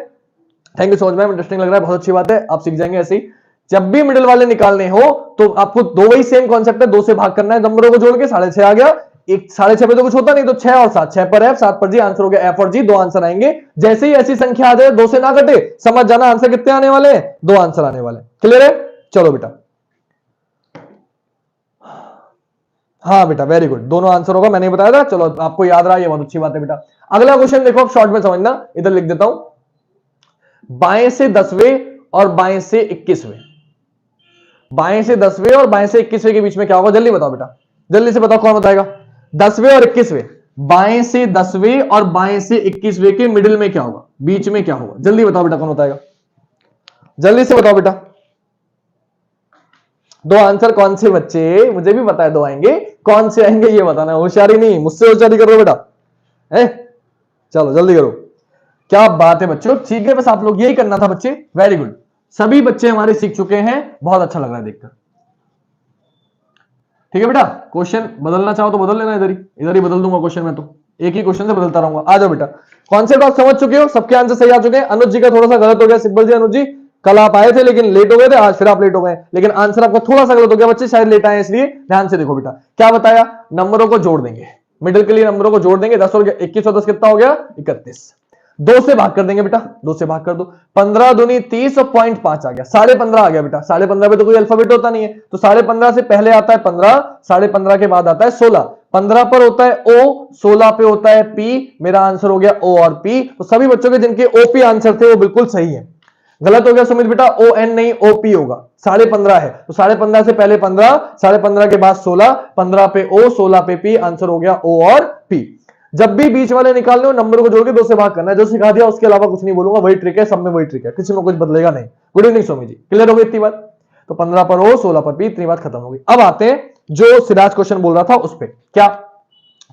[SPEAKER 1] Thank you so much ma'am, interesting लग रहा है, बहुत अच्छी बात है, आप सीख जाएंगे ऐसे ही। जब भी मिडिल वाले निकालने हो तो आपको दो वही सेम कॉन्सेप्ट है, 2 से भाग करना है, नंबरों को जोड़ के 6.5 आ गया। एक 6.5 पे तो कुछ होता नहीं, तो 6 और 7, 6 पर एफ, 7 पर जी। आंसर हो गया एफ और जी। 2 आंसर आएंगे। जैसे ही ऐसी संख्या आ जाए 2 से ना कटे, समझ जाना आंसर कितने आने वाले हैं? 2 आंसर आने वाले। क्लियर है? चलो बेटा, हाँ बेटा वेरी गुड, दोनों आंसर होगा, मैंने बताया था। चलो आपको याद रहा, ये बहुत अच्छी बात है बेटा। अगला क्वेश्चन देखो, आप शॉर्ट में समझना, इधर लिख देता हूं। बाएं से 10वें और बाएं से 21वें, बाएं से 10वें और बाएं से 21वें के बीच में क्या होगा? जल्दी बताओ बेटा, जल्दी से बताओ, कौन बताएगा? 10वें और 21वें, बाएं से 10वें और बाएं से 21वें के मिडिल में क्या होगा? बीच में क्या होगा? जल्दी बताओ बेटा, कौन बताएगा? जल्दी से बताओ बेटा। 2 आंसर कौन से बच्चे? मुझे भी पता है 2 आएंगे, कौन से आएंगे ये बताना। होशियारी नहीं, मुझसे होशियारी करो बेटा, है? चलो जल्दी करो। क्या बात है बच्चों, ठीक है, बस आप लोग यही करना था बच्चे। वेरी गुड, सभी बच्चे हमारे सीख चुके हैं, बहुत अच्छा लग रहा है देखकर। ठीक है बेटा, क्वेश्चन बदलना चाहो तो बदल लेना, इधर ही बदल दूंगा क्वेश्चन में, तो एक ही क्वेश्चन से बदलता रहूंगा। आ जाओ बेटा, कॉन्सेप्ट आप समझ चुके हो, सबके आंसर सही आ चुके हैं। अनुज जी का थोड़ा सा गलत हो गया। सिब्बल जी, अनुज जी कल आप आए थे लेकिन लेट हो गए थे, आज फिर आप लेट हो गए, लेकिन आंसर आपका थोड़ा सा गलत हो गया बच्चे, शायद लेट आए इसलिए। ध्यान से देखो बेटा, क्या बताया? नंबरों को जोड़ देंगे, मिडिल के लिए नंबरों को जोड़ देंगे। 10 और 21 और 10 कितना हो गया? 31। 2 से भाग कर देंगे बेटा, 2 से भाग कर दो। 15 दूनी 30 और 0.5 आ गया, 15.5 आ गया बेटा। 15.5 पे तो कोई अल्फाबेट होता नहीं है, तो 15.5 से पहले आता है 15, 15.5 के बाद आता है 16। 15 पर होता है ओ, 16 पे होता है पी। मेरा आंसर हो गया ओ और पी। तो सभी बच्चों के जिनके ओपी आंसर थे वो बिल्कुल सही है। गलत हो गया सुमित बेटा, ओ एन नहीं ओपी होगा। 15.5 है तो 15.5 से पहले 15, 15.5 के बाद 16, 15 पे ओ, 16 पे पी। आंसर हो गया ओ और पी। जब भी बीच वाले निकालने हो नंबर को जोड़ के 2 से भाग करना है। जो सिखा दिया उसके अलावा कुछ नहीं बोलूंगा, वही ट्रिक है, सब में वही ट्रिक है, किसी में कुछ बदलेगा नहीं। गुड इवनिंग सोमी जी, क्लियर हो गई इतनी बात? तो 15 पर ओ, 16 पर पी, इतनी बात खत्म हो गई। अब आते हैं जो सिराज क्वेश्चन बोल रहा था उस पर, क्या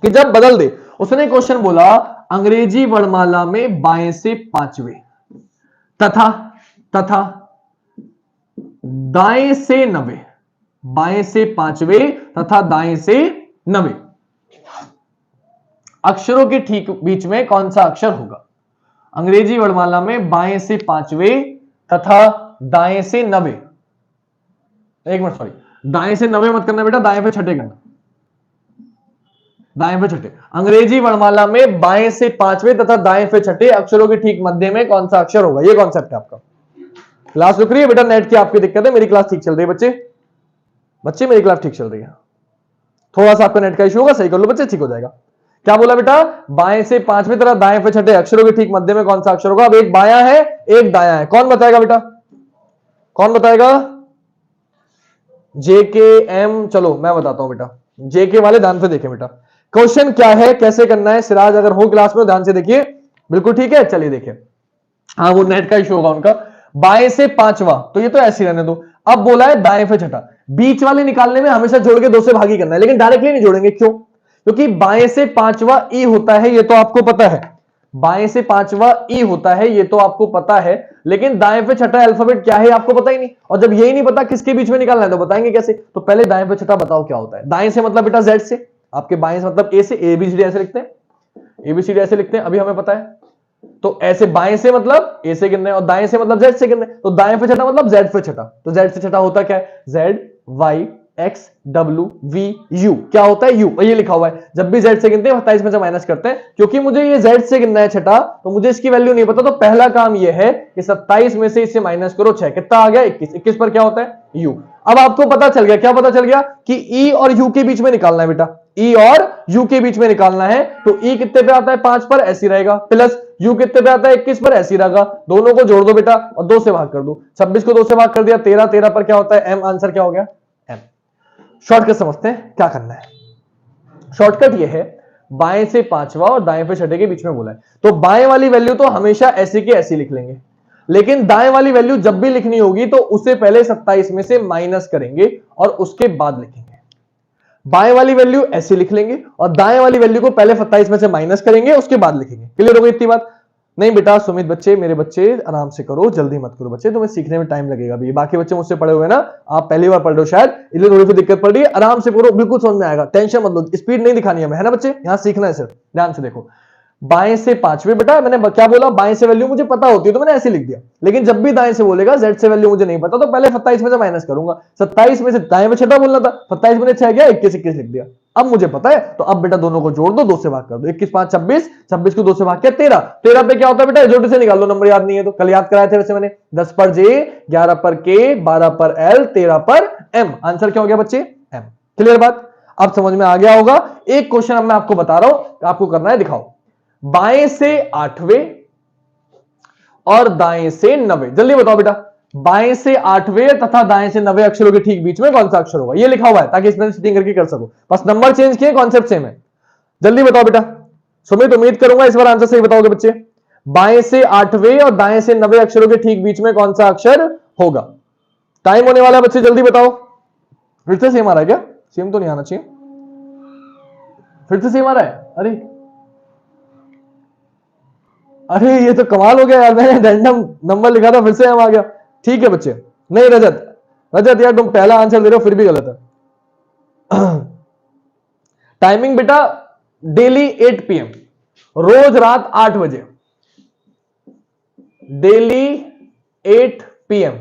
[SPEAKER 1] कि जब बदल दे। उसने क्वेश्चन बोला अंग्रेजी वर्णमाला में बाएं से 5वें तथा तथा दाएं से 9वें, बाएं से 5वें तथा दाएं से 9वें अक्षरों के ठीक बीच में कौन सा अक्षर होगा? अंग्रेजी वर्णमाला में बाएं से 5वें तथा दाएं से 9वें, एक मिनट सॉरी, दाएं से 9वें मत करना बेटा, दाएं पे छठे करना, दाएं पे छठे। अंग्रेजी वर्णमाला में बाएं से 5वें तथा दाएं पे छठे अक्षरों के ठीक मध्य में कौन सा अक्षर होगा? ये कॉन्सेप्ट है आपका। क्लास रुक रही है बेटा, नेट की आपकी दिक्कत है, मेरी क्लास ठीक चल रही है बच्चे, बच्चे मेरी क्लास ठीक चल रही है। थोड़ा सा आपका नेट का इशू होगा, सही कर लो बच्चे, ठीक हो जाएगा। क्या बोला बेटा? बाएं से 5वें तरह दाएं पे छठे अक्षरों के ठीक मध्य में कौन सा अक्षर होगा? अब एक बायां है एक दायां है, कौन बताएगा बेटा? कौन बताएगा? जे के एम, चलो मैं बताता हूं बेटा। जे के वाले ध्यान से देखें बेटा, क्वेश्चन क्या है, कैसे करना है। सिराज अगर हो क्लास में ध्यान से देखिए, बिल्कुल ठीक है, चलिए देखिए। हाँ वो नेट का इशू होगा उनका। बाएं से 5वां, तो ये तो ऐसे रहने दो। अब बोला है दाएं पे छठा, बीच वाले निकालने में हमेशा जोड़ के 2 से भागी करना है, लेकिन डायरेक्टली नहीं जोड़ेंगे। क्यों? क्योंकि बाएं से 5वां ई होता है, ये तो आपको पता है। बाएं से 5वां ई होता है, ये तो आपको पता है, लेकिन दाएं पे छठा अल्फाबेट क्या है आपको पता ही नहीं। और जब यही नहीं पता किसके बीच में निकालना है तो बताएंगे कैसे? तो पहले दाएं पे छठा बताओ क्या होता है। दाएं से मतलब बेटा जेड से, आपके बाएं से मतलब ए से, एबीसीडी ऐसे लिखते हैं, एबीसीडी ऐसे लिखते हैं, अभी हमें पता है। तो ऐसे बाएं से मतलब ए से गिनना है और दाएं से मतलब जेड से गिनना है। तो दाएं पे छठा मतलब जेड पे छठा, तो जेड से छठा होता क्या है? Z Y X W V U, क्या होता है? यू, ये लिखा हुआ है। जब भी जेड से गिनते हैं 27 में से माइनस करते हैं, क्योंकि मुझे ये जेड से गिनना है छठा, तो मुझे इसकी वैल्यू नहीं पता। तो पहला काम ये है कि 27 में से इसे माइनस करो 6, कितना आ गया? 21। 21 पर क्या होता है? यू। अब आपको पता चल गया, क्या पता चल गया कि ई और यू के बीच में निकालना है बेटा, ई और यू के बीच में निकालना है। तो ई कितने पे आता है 5 पर, ऐसी रहेगा, प्लस यू कितने पे आता है 21 पर, ऐसी रहेगा। दोनों को जोड़ दो बेटा और 2 से भाग कर दो, 26 को 2 से भाग कर दिया 13, 13 पर क्या होता है एम, आंसर क्या हो गया एम। शॉर्टकट समझते हैं क्या करना है। शॉर्टकट ये है, बाएं से पांचवा और दाएं पे छठे के बीच में बोला है, तो बाएं वाली वैल्यू तो हमेशा ऐसी की ऐसी लिख लेंगे, लेकिन दाएं वाली वैल्यू जब भी लिखनी होगी तो उसे पहले 27 में से माइनस करेंगे और उसके बाद लिखेंगे। बाएं वाली वैल्यू ऐसे लिख लेंगे और दाएं वाली वैल्यू को पहले 27 में से माइनस करेंगे, उसके बाद लिखेंगे। क्लियर हो गई इतनी बात? नहीं बेटा सुमित बच्चे, मेरे बच्चे आराम से करो, जल्दी मत करो बच्चे, तुम्हें सीखने में टाइम लगेगा भी। बाकी बच्चे मुझसे पढ़े हुए ना, आप पहली बार पढ़ रहे हो शायद, इसलिए थोड़ी सी दिक्कत पड़ रही है, आराम से करो, बिल्कुल समझ में आएगा, टेंशन मत लो, स्पीड नहीं दिखानी है ना बच्चे, यहां सीखना है सिर्फ। ध्यान से देखो, बाएं से पांचवें बेटा, मैंने क्या बोला, बाएं से वैल्यू मुझे पता होती है तो मैंने ऐसे लिख दिया, लेकिन जब भी दाएं से बोलेगा जेड से वैल्यू मुझे नहीं पता तो पहले 27 में से माइनस करूंगा। 27 में से दाएं में छठा बोलना था, 27 में 6 गया 21 21 लिख दिया। अब मुझे पता है तो अब बेटा दोनों को जोड़ दो, 2 से भाग कर दो, 21 5 26, 26 को 2 से भाग किया 13, 13 पे क्या होता है बेटा जोड़ से निकाल लो, नंबर याद नहीं है तो कल याद कराए थे वैसे मैंने, 10 पर जे, 11 पर के, 12 पर एल, 13 पर एम, आंसर क्या हो गया बच्चे एम। क्लियर बात? अब समझ में आ गया होगा। एक क्वेश्चन अब मैं आपको बता रहा हूं, आपको करना है, दिखाओ। बाएं से 8वें और दाएं से 9वें, जल्दी बताओ बेटा, बाएं से 8वें तथा दाएं से 9वें अक्षरों के ठीक बीच में कौन सा अक्षर होगा, ये लिखा हुआ है ताकि इसमें सेटिंग करके कर सको, बस नंबर चेंज किए, कॉन्सेप्ट सेम है। जल्दी बताओ बेटा, सुमित उम्मीद करूंगा इस बार आंसर सही बताओगे बच्चे। बाएं से 8वें और दाएं से 9वें अक्षरों के ठीक बीच में कौन सा अक्षर होगा? टाइम होने वाला है बच्चे, जल्दी बताओ। फिर से सेम आ रहा है क्या? सेम तो नहीं आना चाहिए, फिर से सेम आ रहा है। अरे ये तो कमाल हो गया यार, मैंने रैंडम नंबर लिखा था फिर से हम आ गया। ठीक है बच्चे, नहीं रजत यार तुम पहला आंसर दे रहे हो फिर भी गलत है। टाइमिंग बेटा डेली 8 PM, रोज रात 8 बजे, डेली 8 PM,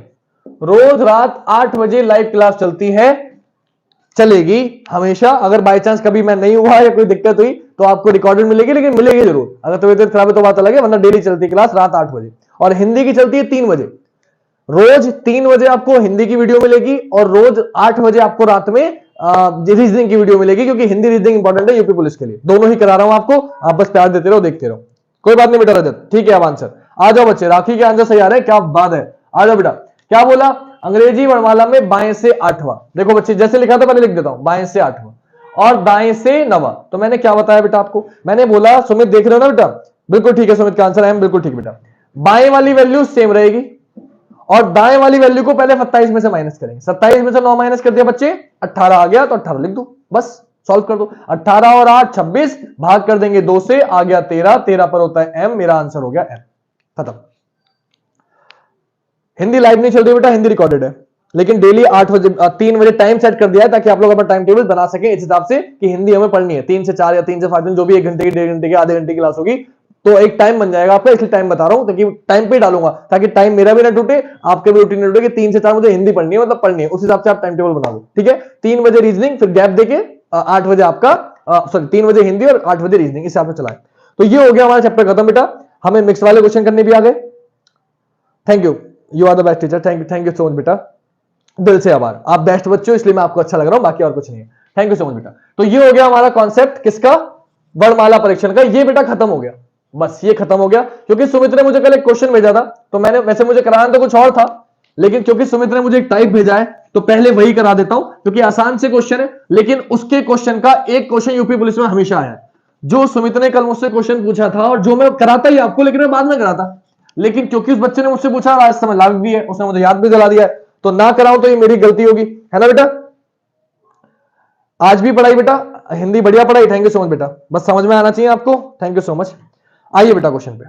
[SPEAKER 1] रोज रात 8 बजे लाइव क्लास चलती है, चलेगी हमेशा। अगर बाय चांस कभी मैं नहीं हुआ या कोई दिक्कत हुई तो आपको रिकॉर्डेड मिलेगी, लेकिन मिलेगी जरूर। अगर तबीयत खराब है तो बात अलग है, वरना डेली चलती है क्लास रात 8 बजे। और हिंदी की चलती है 3 बजे, रोज 3 बजे आपको हिंदी की वीडियो मिलेगी और रोज 8 बजे आपको रात में रीजनिंग की वीडियो मिलेगी, क्योंकि हिंदी रीजनिंग इंपॉर्टेंट है यूपी पुलिस के लिए। दोनों ही करा रहा हूं आपको, आप बस प्यार देते रहो, देखते रहो, कोई बात नहीं बेटा रजत। ठीक है अब आंसर आ जाओ बच्चे, राखी के आंसर सही आ रहे हैं, क्या बात है, आ जाओ बेटा। क्या बोला? अंग्रेजी वर्णमाला में बाएं से 8वां, देखो बच्चे जैसे लिखा था मैंने लिख देता हूं, बाएं से 8वां और दाएं से 9वां। तो मैंने क्या बताया बेटा आपको, मैंने बोला सुमित देख रहे हो ना बेटा, बिल्कुल ठीक है, सुमित का आंसर है बिल्कुल ठीक बेटा। बाएं वाली वैल्यू सेम रहेगी और दाएं वाली वैल्यू को पहले 27 में से माइनस करेंगे। 27 में से 9 माइनस कर दिया बच्चे, 18 आ गया तो 18 लिख दो, बस सॉल्व कर दो। 18 और 8 26, भाग कर देंगे 2 से, आ गया 13, 13 पर होता है एम, मेरा आंसर हो गया एम, खत्म। हिंदी लाइव नहीं चल रही बेटा, हिंदी रिकॉर्डेड है, लेकिन डेली 8 बजे 3 बजे टाइम सेट कर दिया है ताकि आप लोग अपना टाइम टेबल बना सकें इस हिसाब से कि हिंदी हमें पढ़नी है 3 से 4 या 3 से 5 दिन, जो भी 1 घंटे की, 1.5 घंटे की, आधे घंटे की क्लास होगी, तो एक टाइम बन जाएगा आपका। इसलिए टाइम बता रहा हूं ताकि टाइम पे डालूंगा, ताकि टाइम मेरा भी ना टूटे, आपके भी रूटीन टूटे कि 3 से 4 मुझे हिंदी पढ़नी है, मतलब पढ़नी है, उस हिसाब से आप टाइम टेबल बना लो। ठीक है, 3 बजे रीजनिंग, फिर गैप देके 8 बजे आपका, सॉरी 3 बजे हिंदी और 8 बजे रीजनिंग, इस हिसाब से चलाएं। तो ये हो गया हमारा चैप्टर खत्म बेटा, हमें मिक्स वाले क्वेश्चन करने भी आ गए। Thank you, you are the best teacher, thank you so much बेटा, दिल से आभार, आप बेस्ट बच्चे हो इसलिए मैं आपको अच्छा लग रहा हूं, बाकी और कुछ नहीं है। थैंक यू सो मच बेटा। तो ये हो गया हमारा कॉन्सेप्ट किसका, वर्णमाला परीक्षण का, ये बेटा खत्म हो गया, बस ये खत्म हो गया। क्योंकि सुमित ने मुझे कल एक क्वेश्चन भेजा था, तो मैंने, वैसे मुझे कराना तो कुछ और था, लेकिन क्योंकि सुमित ने मुझे एक टाइप भेजा है तो पहले वही करा देता हूं, क्योंकि आसान से क्वेश्चन है, लेकिन उसके क्वेश्चन का एक क्वेश्चन यूपी पुलिस में हमेशा आया है। जो सुमित ने कल मुझसे क्वेश्चन पूछा था और जो मैं कराता ही आपको, लेकिन मैं बाद में कराता, लेकिन क्योंकि उस बच्चे ने मुझसे पूछा, आज समय लाभ भी है, उसने मुझे याद भी दिला दिया है, तो ना कराऊं तो ये मेरी गलती होगी, है ना बेटा। आज भी पढ़ाई बेटा, हिंदी बढ़िया पढ़ाई, थैंक यू सो मच बेटा, बस समझ में आना चाहिए आपको, थैंक यू सो मच। आइए बेटा क्वेश्चन पे,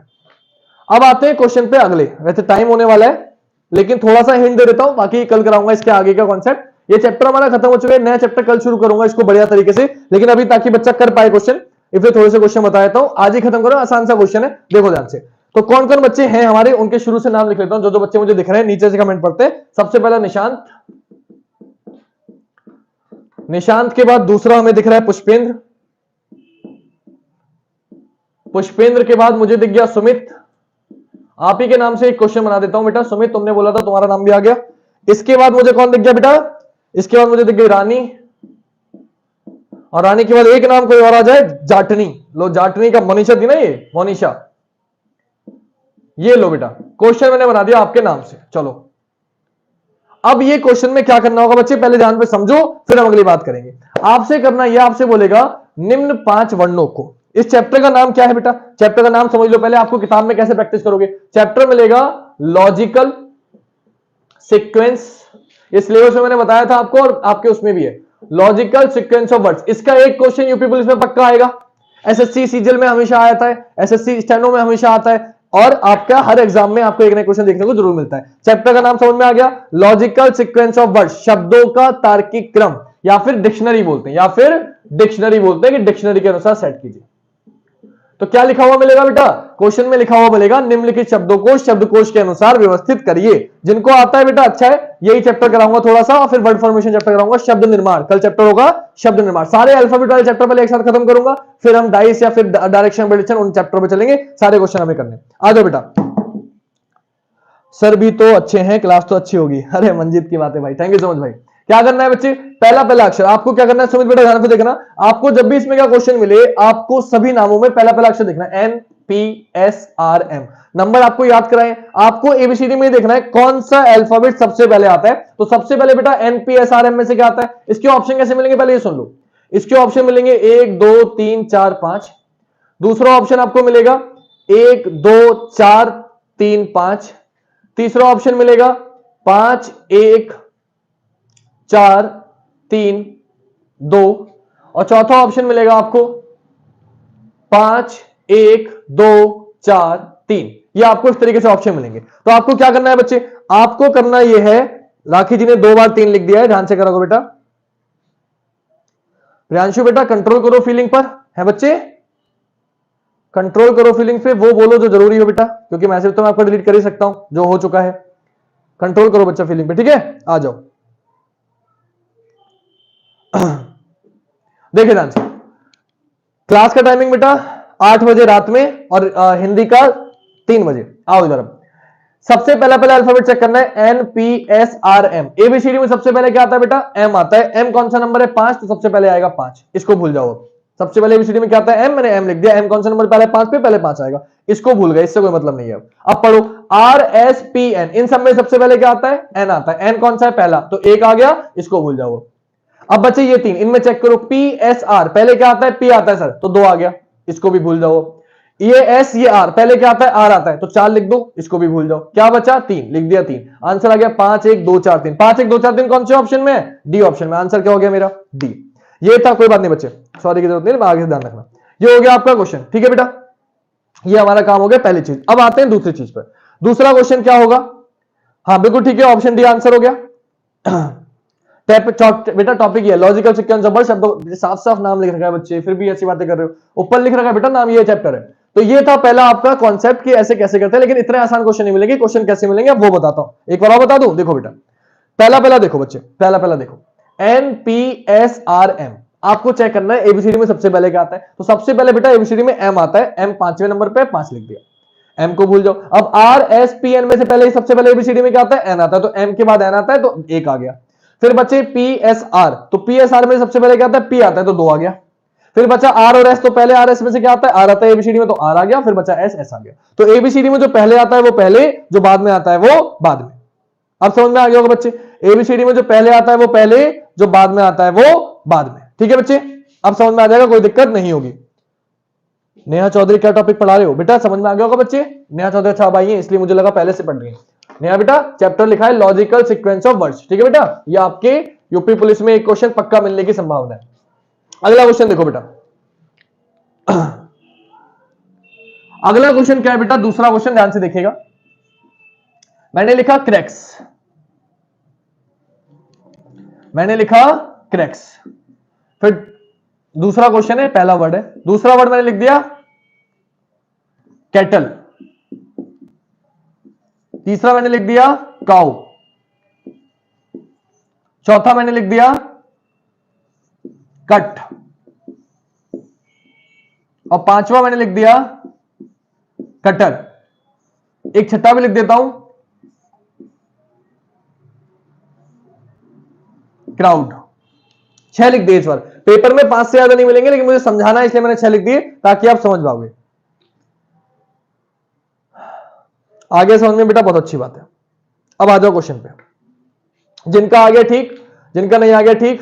[SPEAKER 1] अब आते हैं क्वेश्चन पे अगले, वैसे टाइम होने वाला है लेकिन थोड़ा सा हिंट दे देता हूं, बाकी कल कराऊंगा इसके आगे का कॉन्सेप्ट। ये चैप्टर हमारा खत्म हो चुका है, नया चैप्टर कल शुरू करूंगा इसको बढ़िया तरीके से, लेकिन अभी ताकि बच्चा कर पाए क्वेश्चन, इसलिए थोड़े से क्वेश्चन बता देता हूं, आज ही खत्म करो, आसान सा क्वेश्चन है, देखो ध्यान से। तो कौन कौन बच्चे हैं हमारे, उनके शुरू से नाम लिख लेता हूं, जो जो बच्चे मुझे दिख रहे हैं नीचे से कमेंट पढ़ते हैं। सबसे पहला निशांत, निशांत के बाद दूसरा हमें दिख रहा है पुष्पेंद्र, पुष्पेंद्र के बाद मुझे दिख गया सुमित, आप ही के नाम से एक क्वेश्चन बना देता हूं बेटा, सुमित तुमने बोला था, तुम्हारा नाम भी आ गया। इसके बाद मुझे कौन दिख गया बेटा, इसके बाद मुझे दिख गई रानी, और रानी के बाद एक नाम कोई और आ जाए, जाटनी। लो जाटनी का मनीषा थी ना, ये मोनिशा। ये लो बेटा, क्वेश्चन मैंने बना दिया आपके नाम से। चलो अब ये क्वेश्चन में क्या करना होगा बच्चे, पहले ध्यान पे समझो, फिर हम अगली बात करेंगे। आपसे करना यह, आपसे बोलेगा निम्न 5 वर्णों को, इस चैप्टर का नाम क्या है बेटा, चैप्टर का नाम समझ लो पहले। आपको किताब में कैसे प्रैक्टिस करोगे, चैप्टर मिलेगा लॉजिकल सीक्वेंस, इस सिलेबस में मैंने बताया था आपको, और आपके उसमें भी है लॉजिकल सीक्वेंस ऑफ वर्ड्स। इसका एक क्वेश्चन यूपी पुलिस में पक्का आएगा, एसएससी सीजीएल में हमेशा आता है, एसएससी स्टेनो में हमेशा आता है, और आपका हर एग्जाम में आपको एक नया क्वेश्चन देखने को जरूर मिलता है। चैप्टर का नाम समझ में आ गया, लॉजिकल सीक्वेंस ऑफ वर्ड्स, शब्दों का तार्किक क्रम, या फिर डिक्शनरी बोलते हैं, या फिर डिक्शनरी बोलते हैं कि डिक्शनरी के अनुसार सेट कीजिए। तो क्या लिखा हुआ मिलेगा बेटा, क्वेश्चन में लिखा हुआ मिलेगा निम्नलिखित शब्दों को शब्दकोश के अनुसार व्यवस्थित करिए। जिनको आता है बेटा अच्छा है, यही चैप्टर कराऊंगा थोड़ा सा, और फिर वर्ड फॉर्मेशन चैप्टर कराऊंगा, शब्द निर्माण कल चैप्टर होगा, शब्द निर्माण। सारे अल्फाबेट वाले चैप्टर पहले एक साथ खत्म करूंगा, फिर हम डाइस या फिर डायरेक्शन प्रेडिक्शन उन चैप्टर पे चलेंगे, सारे क्वेश्चन हमें करने। आ जाओ बेटा। सर भी तो अच्छे हैं, क्लास तो अच्छी होगी। अरे मंजीत की बात है भाई, थैंक यू सो मच भाई। क्या करना है बच्चे, पहला पहला अक्षर आपको क्या करना है, सुमित बेटा ध्यान से देखना। आपको जब भी इसमें क्या क्वेश्चन मिले, आपको सभी नामों में पहला पहला अक्षर देखना है, NPSRM। नंबर आपको याद कराएं, आपको एबीसीडी में देखना है कौन सा अल्फाबेट सबसे पहले आता है। तो सबसे पहले बेटा NPSRM में से क्या आता है, इसके ऑप्शन कैसे मिलेंगे पहले ये सुन लो। इसके ऑप्शन मिलेंगे 1 2 3 4 5। दूसरा ऑप्शन आपको मिलेगा 1 2 4 3 5। तीसरा ऑप्शन मिलेगा 5 1 4 3 2। और चौथा ऑप्शन मिलेगा आपको 5 1 2 4 3। ये आपको इस तरीके से ऑप्शन मिलेंगे। तो आपको क्या करना है बच्चे, आपको करना यह है, राखी जी ने 2 बार 3 लिख दिया है, ध्यान से करोगे बेटा। प्रियांशु बेटा कंट्रोल करो फीलिंग पर, है बच्चे, कंट्रोल करो फीलिंग पे, वो बोलो जो जरूरी हो बेटा, क्योंकि मैसेज तो मैं आपको डिलीट कर ही सकता हूं जो हो चुका है। कंट्रोल करो बच्चा फीलिंग पे, ठीक है। आ जाओ देखिए ध्यान से, क्लास का टाइमिंग बेटा 8 बजे रात में, और हिंदी का 3 बजे। आओ इधर। अब सबसे पहला अल्फाबेट चेक करना है, NPSRM। एबीसीडी में सबसे पहले क्या आता है बेटा, M आता है। M कौन सा नंबर है, 5, तो सबसे पहले आएगा 5, इसको भूल जाओ। सबसे पहले एबीसीडी में क्या आता है, M, मैंने M लिख दिया। M कौन सा नंबर पहले 5 पे, पहले 5 आएगा, इसको भूल गए, इससे कोई मतलब नहीं है। अब पढ़ो RSPN, इन सब में सबसे पहले क्या आता है, N आता है। N कौन सा है पहला, तो 1 आ गया, इसको भूल जाओ। अब बच्चे ये 3, इनमें चेक करो, PSR पहले क्या आता है, P आता है सर, तो 2 आ गया, इसको भी भूल जाओ। ये S ये R पहले क्या आता है, R आता है, तो 4 लिख दो, इसको भी भूल जाओ। क्या बचा, 3 लिख दिया, 3। आंसर आ गया 5 1 2 4 3। 5 1 2 4 3 कौन से ऑप्शन में है, डी ऑप्शन में। आंसर क्या हो गया मेरा, डी। ये था, कोई बात नहीं बच्चे, सॉरी की जरूरत नहीं, आगे से ध्यान रखना। ये हो गया आपका क्वेश्चन, ठीक है बेटा। ये हमारा काम हो गया पहली चीज। अब आते हैं दूसरी चीज पर। दूसरा क्वेश्चन क्या होगा, हाँ बिल्कुल ठीक है, ऑप्शन डी आंसर हो गया। बेटा टॉपिक ये लॉजिकल सीक्वेंस ऑफ वर्ड्स। शब्दों, साफ साफ नाम लिख रखा है बच्चे, फिर भी ऐसी बातें कर रहे हो, ऊपर लिख रखा है बेटा नाम, ये चैप्टर है। तो ये था पहला आपका कॉन्सेप्ट कि ऐसे कैसे करते हैं, लेकिन इतने आसान क्वेश्चन नहीं मिलेंगे। क्वेश्चन कैसे मिलेंगे अब वो बताता हूं, एक बार और बता दूं। देखो बेटा, पहला देखो बच्चे, पहला देखो, NPSRM आपको चेक करना है एबीसीडी में सबसे पहले क्या आता है। तो सबसे पहले बेटा एबीसीडी में M आता है, M 5वें नंबर पे, 5 लिख दिया, M को भूल जाओ। अब RSPN में से पहले सबसे पहले एबीसीडी में क्या आता है, N आता है, तो M के बाद N आता है, तो 1 आ गया। फिर बच्चे PSR, तो PSR में सबसे पहले क्या आता है, P आता है, तो 2 आ गया। फिर बचा R और S, तो पहले RS में से क्या आता है, R आता है एबीसीडी में, तो R आ गया। फिर बचा S, S आ गया। तो एबीसीडी में जो पहले आता है वो पहले, जो बाद में आता है वो बाद में। अब समझ में आ गया होगा बच्चे, एबीसीडी में जो पहले आता है वो पहले, जो बाद में आता है वो बाद में। ठीक है बच्चे, अब समझ में आ जाएगा, कोई दिक्कत नहीं होगी। नेहा चौधरी क्या टॉपिक पढ़ा रहे हो बेटा, समझ में आ गया होगा बच्चे। नेहा चौधरी अच्छा भाई है, इसलिए मुझे लगा पहले से पढ़ रही है। नेहा बेटा चैप्टर लिखा है लॉजिकल सीक्वेंस ऑफ वर्ड्स, ठीक है बेटा। ये आपके यूपी पुलिस में एक क्वेश्चन पक्का मिलने की संभावना है। अगला क्वेश्चन देखो बेटा, अगला क्वेश्चन क्या है बेटा, दूसरा क्वेश्चन ध्यान से देखिएगा। मैंने लिखा क्रैक्स, मैंने लिखा क्रैक्स। फिर दूसरा क्वेश्चन है, पहला वर्ड है, दूसरा वर्ड मैंने लिख दिया कैटल। तीसरा मैंने लिख दिया काउ। चौथा मैंने लिख दिया कट। और पांचवा मैंने लिख दिया कटर। एक छठा भी लिख देता हूं, क्राउड। 6 लिख दिए इस बार। पेपर में 5 से ज्यादा नहीं मिलेंगे, लेकिन मुझे समझाना है इसलिए मैंने 6 लिख दिए ताकि आप समझ पाओगे। आगे समझ में बेटा बहुत अच्छी बात है। अब आ जाओ क्वेश्चन पे। जिनका आ गया ठीक, जिनका नहीं आ गया ठीक।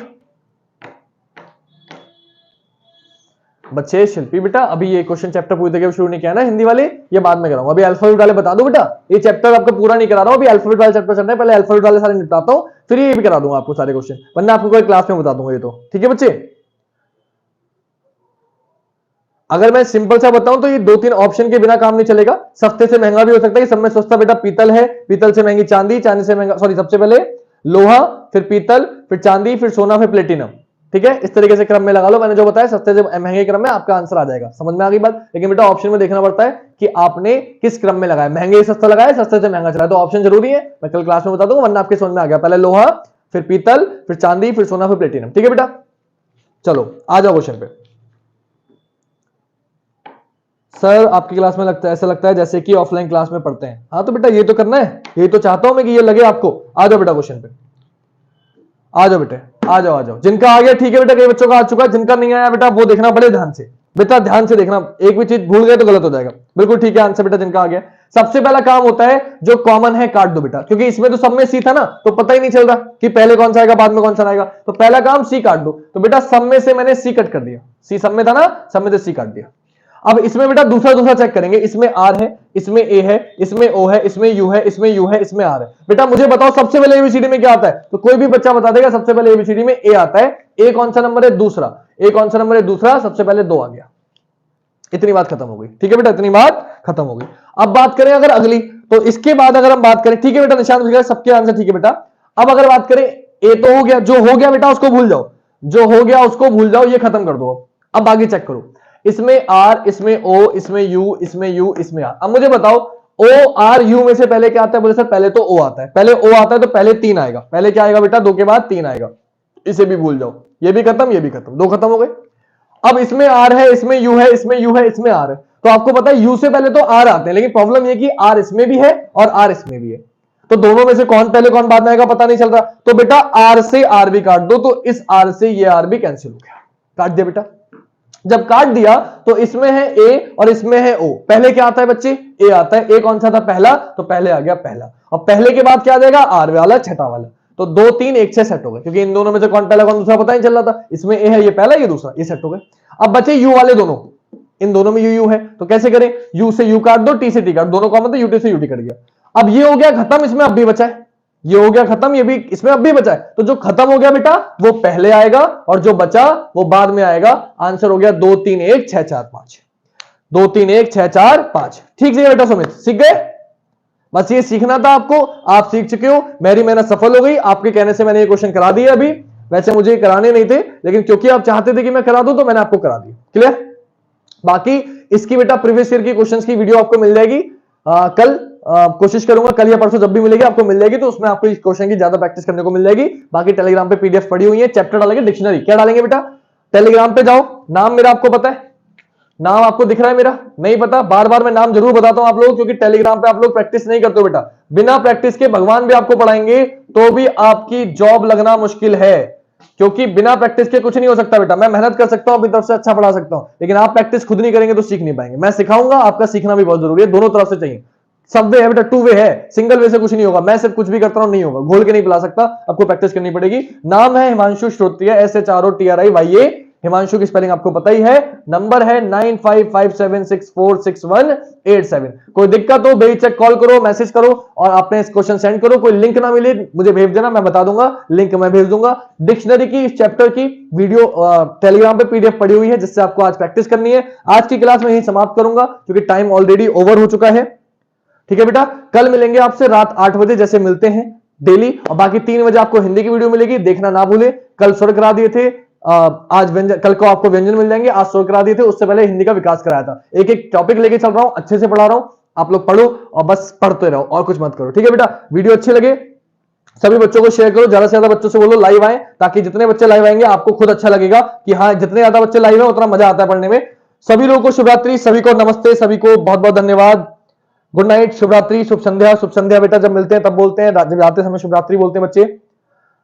[SPEAKER 1] बच्चे शिल्पी बेटा अभी ये क्वेश्चन चैप्टर पूरी तरीके से शुरू नहीं किया ना हिंदी वाले, ये बाद में कराऊंगा। अभी अल्फाबेट वाले बता दो बेटा, ये चैप्टर आपका पूरा नहीं करा रहा हूं, अभी अल्फाबेट वाले चैप्टर चल रहे हैं, पहले अल्फाबेट वाले सारे निपटाता हूं, फिर ये भी करा दूंगा आपको सारे क्वेश्चन, वरना आपको कोई क्लास में बता दूंगा ये तो। ठीक है बच्चे, अगर मैं सिंपल सा बताऊं तो ये 2-3 ऑप्शन के बिना काम नहीं चलेगा। सस्ते से महंगा भी हो सकता है, सब में सस्ता बेटा पीतल है, पीतल से महंगी चांदी, चांदी से महंगा सॉरी सबसे पहले लोहा, फिर पीतल, फिर चांदी, फिर सोना, फिर प्लेटिनम। ठीक है, इस तरीके से क्रम में लगा लो, मैंने जो बताया सस्ते से महंगे क्रम में आपका आंसर आ जाएगा। समझ में आ गई बात? लेकिन बेटा ऑप्शन में देखना पड़ता है कि आपने किस क्रम में लगाया, महंगे से सस्ता लगाया, सस्ते से महंगा चला, तो ऑप्शन जरूरी है। मैं कल क्लास में बता दूंगा, वरना आपके समझ में आ गया। पहले लोहा, फिर पीतल, फिर चांदी, फिर सोना, फिर प्लेटिनम। ठीक है बेटा, चलो आ जाओ क्वेश्चन पे। सर आपकी क्लास में लगता है ऐसा लगता है जैसे कि ऑफलाइन क्लास में पढ़ते हैं। हाँ तो बेटा ये तो करना है, ये तो चाहता हूं मैं कि ये लगे आपको। आ जाओ बेटा क्वेश्चन पे, आ जाओ बेटे, आ जाओ आ जाओ। जिनका आ गया ठीक है बेटा, कई बच्चों का आ चुका है, जिनका नहीं आया बेटा वो देखना बड़े ध्यान से, बेटा ध्यान से देखना, एक भी चीज भूल गए तो गलत हो जाएगा। बिल्कुल ठीक है आंसर बेटा, जिनका आ गया। सबसे पहला काम होता है जो कॉमन है काट दो बेटा, क्योंकि इसमें तो सब में सी था ना, तो पता ही नहीं चल रहा कि पहले कौन सा आएगा बाद में कौन सा आएगा, तो पहला काम सी काट दो। तो बेटा सब में से मैंने सी कट कर दिया, सी सब में था ना, सब में से सी काट दिया। अब इसमें बेटा दूसरा चेक करेंगे, इसमें आर है, इसमें ए है, इसमें ओ है, इसमें यू है, इसमें यू है, इसमें आर है। बेटा मुझे बताओ सबसे पहले एबीसीडी में क्या आता है, तो कोई भी बच्चा बता देगा सबसे पहले एबीसीडी में ए आता है। ए कौन सा नंबर है? दूसरा। ए कौन सा नंबर है? दूसरा। सबसे पहले 2 आ गया। इतनी बात खत्म हो गई। ठीक है बेटा, इतनी बात खत्म हो गई। अब बात करें अगर अगली, तो इसके बाद अगर हम बात करें, ठीक है बेटा निशान हो गया, सबके आंसर ठीक है बेटा। अब अगर बात करें, ए तो हो गया, जो हो गया बेटा उसको भूल जाओ, जो हो गया उसको भूल जाओ, ये खत्म कर दो। अब आगे चेक करो, इसमें आर, इसमें ओ, इसमें यू, इसमें यू, इसमें आर। अब मुझे बताओ ओ आर यू में से पहले क्या आता है? बोले सर पहले तो ओ आता है। पहले ओ आता है तो पहले 3 आएगा। पहले क्या आएगा बेटा? 2 के बाद 3 आएगा। इसे भी भूल जाओ, ये भी खत्म, ये भी खत्म, 2 खत्म हो गए। अब इसमें आर है, इसमें यू है, इसमें यू है, इसमें आर है, तो आपको पता है यू से पहले तो आर आते हैं, लेकिन प्रॉब्लम ये कि आर इसमें भी है और आर इसमें भी है, तो दोनों में से कौन पहले कौन बाद में आएगा पता नहीं चल रहा। तो बेटा आर से आर भी काट दो, तो इस आर से ये आर भी कैंसिल हो गया। काट दिया बेटा। जब काट दिया तो इसमें है ए और इसमें है ओ। पहले क्या आता है बच्चे? ए आता है। ए कौन सा था? पहला, तो पहले आ गया पहला, और पहले के बाद क्या आ जाएगा? आर वाला, छठा वाला। तो 2 3 1 6 सेट हो गए, क्योंकि इन दोनों में से कौन पहला कौन दूसरा पता नहीं चल रहा था। इसमें ए है, ये पहला, ये दूसरा, ये सेट हो गए। अब बचे यू वाले दोनों, इन दोनों में यू यू है, तो कैसे करें? यू से यू काट दो, टी से टी काट, दोनों कॉमन तो यूटी से यूटी कट गया। अब ये हो गया खत्म, इसमें अब भी बचा है, ये हो गया खत्म, ये भी इसमें अब भी बचा है। तो जो खत्म हो गया बेटा वो पहले आएगा और जो बचा वो बाद में आएगा। आंसर हो गया 2 3 1 6 4 5। 2 3 1 6 4 5। ठीक है बेटा सुमित, सीख गए? बस ये सीखना था आपको, आप सीख चुके हो, मेरी मेहनत सफल हो गई। आपके कहने से मैंने ये क्वेश्चन करा दिए। अभी वैसे मुझे ये कराने नहीं थे, लेकिन क्योंकि आप चाहते थे कि मैं करा दूं तो मैंने आपको करा दिया। क्लियर? बाकी इसकी बेटा प्रीवियस ईयर की क्वेश्चंस की वीडियो आपको मिल जाएगी कल। कोशिश करूंगा कल या परसों जब भी मिलेगी आपको मिल जाएगी, तो उसमें आपको इस क्वेश्चन की ज्यादा प्रैक्टिस करने को मिल जाएगी। बाकी टेलीग्राम पे पीडीएफ पड़ी हुई है, चैप्टर डालेंगे, डिक्शनरी। क्या डालेंगे बेटा? टेलीग्राम पे जाओ, नाम मेरा आपको पता है, नाम आपको दिख रहा है मेरा? नहीं पता? बार बार मैं नाम जरूर बताता हूं आप लोगों, क्योंकि टेलीग्राम पे आप लोग प्रैक्टिस नहीं करते हो बेटा। बिना प्रैक्टिस के भगवान भी आपको पढ़ाएंगे तो भी आपकी जॉब लगना मुश्किल है, क्योंकि बिना प्रैक्टिस के कुछ नहीं हो सकता बेटा। मैं मेहनत कर सकता हूं, अपनी तरफ से अच्छा पढ़ा सकता हूं, लेकिन आप प्रैक्टिस खुद नहीं करेंगे तो सीख नहीं पाएंगे। मैं सिखाऊंगा, आपका सीखना भी बहुत जरूरी है, दोनों तरफ से चाहिए। सब वे है बेटा, 2 वे है, सिंगल वे से कुछ नहीं होगा। मैं सिर्फ कुछ भी करता हूं नहीं होगा, घोल के नहीं पिला सकता, आपको प्रैक्टिस करनी पड़ेगी। नाम है हिमांशु श्रोत्रिय, SHROTRIYA। हिमांशु की स्पेलिंग आपको पता ही है। नंबर है 9557646187। कोई दिक्कत हो बेहिचक कॉल करो, मैसेज करो और आपने इस क्वेश्चन सेंड करो। कोई लिंक ना मिले मुझे भेज देना, मैं बता दूंगा, लिंक मैं भेज दूंगा। डिक्शनरी की इस चैप्टर की वीडियो टेलीग्राम पे पीडीएफ पड़ी हुई है, जिससे आपको आज प्रैक्टिस करनी है। आज की क्लास में यही समाप्त करूंगा, क्योंकि टाइम ऑलरेडी ओवर हो चुका है। ठीक है बेटा, कल मिलेंगे आपसे रात 8 बजे जैसे मिलते हैं डेली, और बाकी 3 बजे आपको हिंदी की वीडियो मिलेगी, देखना ना भूले। कल स्वर करा दिए थे, आज व्यंजन, कल को आपको व्यंजन मिल जाएंगे। आज स्वर करा दिए थे, उससे पहले हिंदी का विकास कराया था। एक एक टॉपिक लेके चल रहा हूं, अच्छे से पढ़ा रहा हूं, आप लोग पढ़ो और बस पढ़ते रहो और कुछ मत करो। ठीक है बेटा, वीडियो अच्छी लगे सभी बच्चों को शेयर करो, ज्यादा से ज्यादा बच्चों से बोलो लाइव आए, ताकि जितने बच्चे लाइव आएंगे आपको खुद अच्छा लगेगा कि हाँ जितने ज्यादा बच्चे लाइव है उतना मजा आता है पढ़ने में। सभी लोगों को शुभरात्रि, सभी को नमस्ते, सभी को बहुत बहुत धन्यवाद। गुड नाइट, शुभ रात्रि, शुभ संध्या। शुभ संध्या बेटा जब मिलते हैं तब बोलते हैं, जब जाते समय शुभ रात्रि बोलते हैं बच्चे।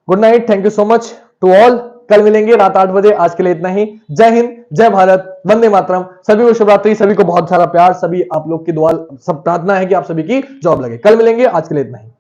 [SPEAKER 1] Good night, thank you so much to all. कल मिलेंगे रात 8 बजे। आज के लिए इतना ही। जय हिंद, जय भारत, वंदे मातरम। सभी को शुभरात्रि, सभी को बहुत सारा प्यार, सभी आप लोग की दुआ, सब प्रार्थना है कि आप सभी की जॉब लगे। कल मिलेंगे, आज के लिए इतना ही।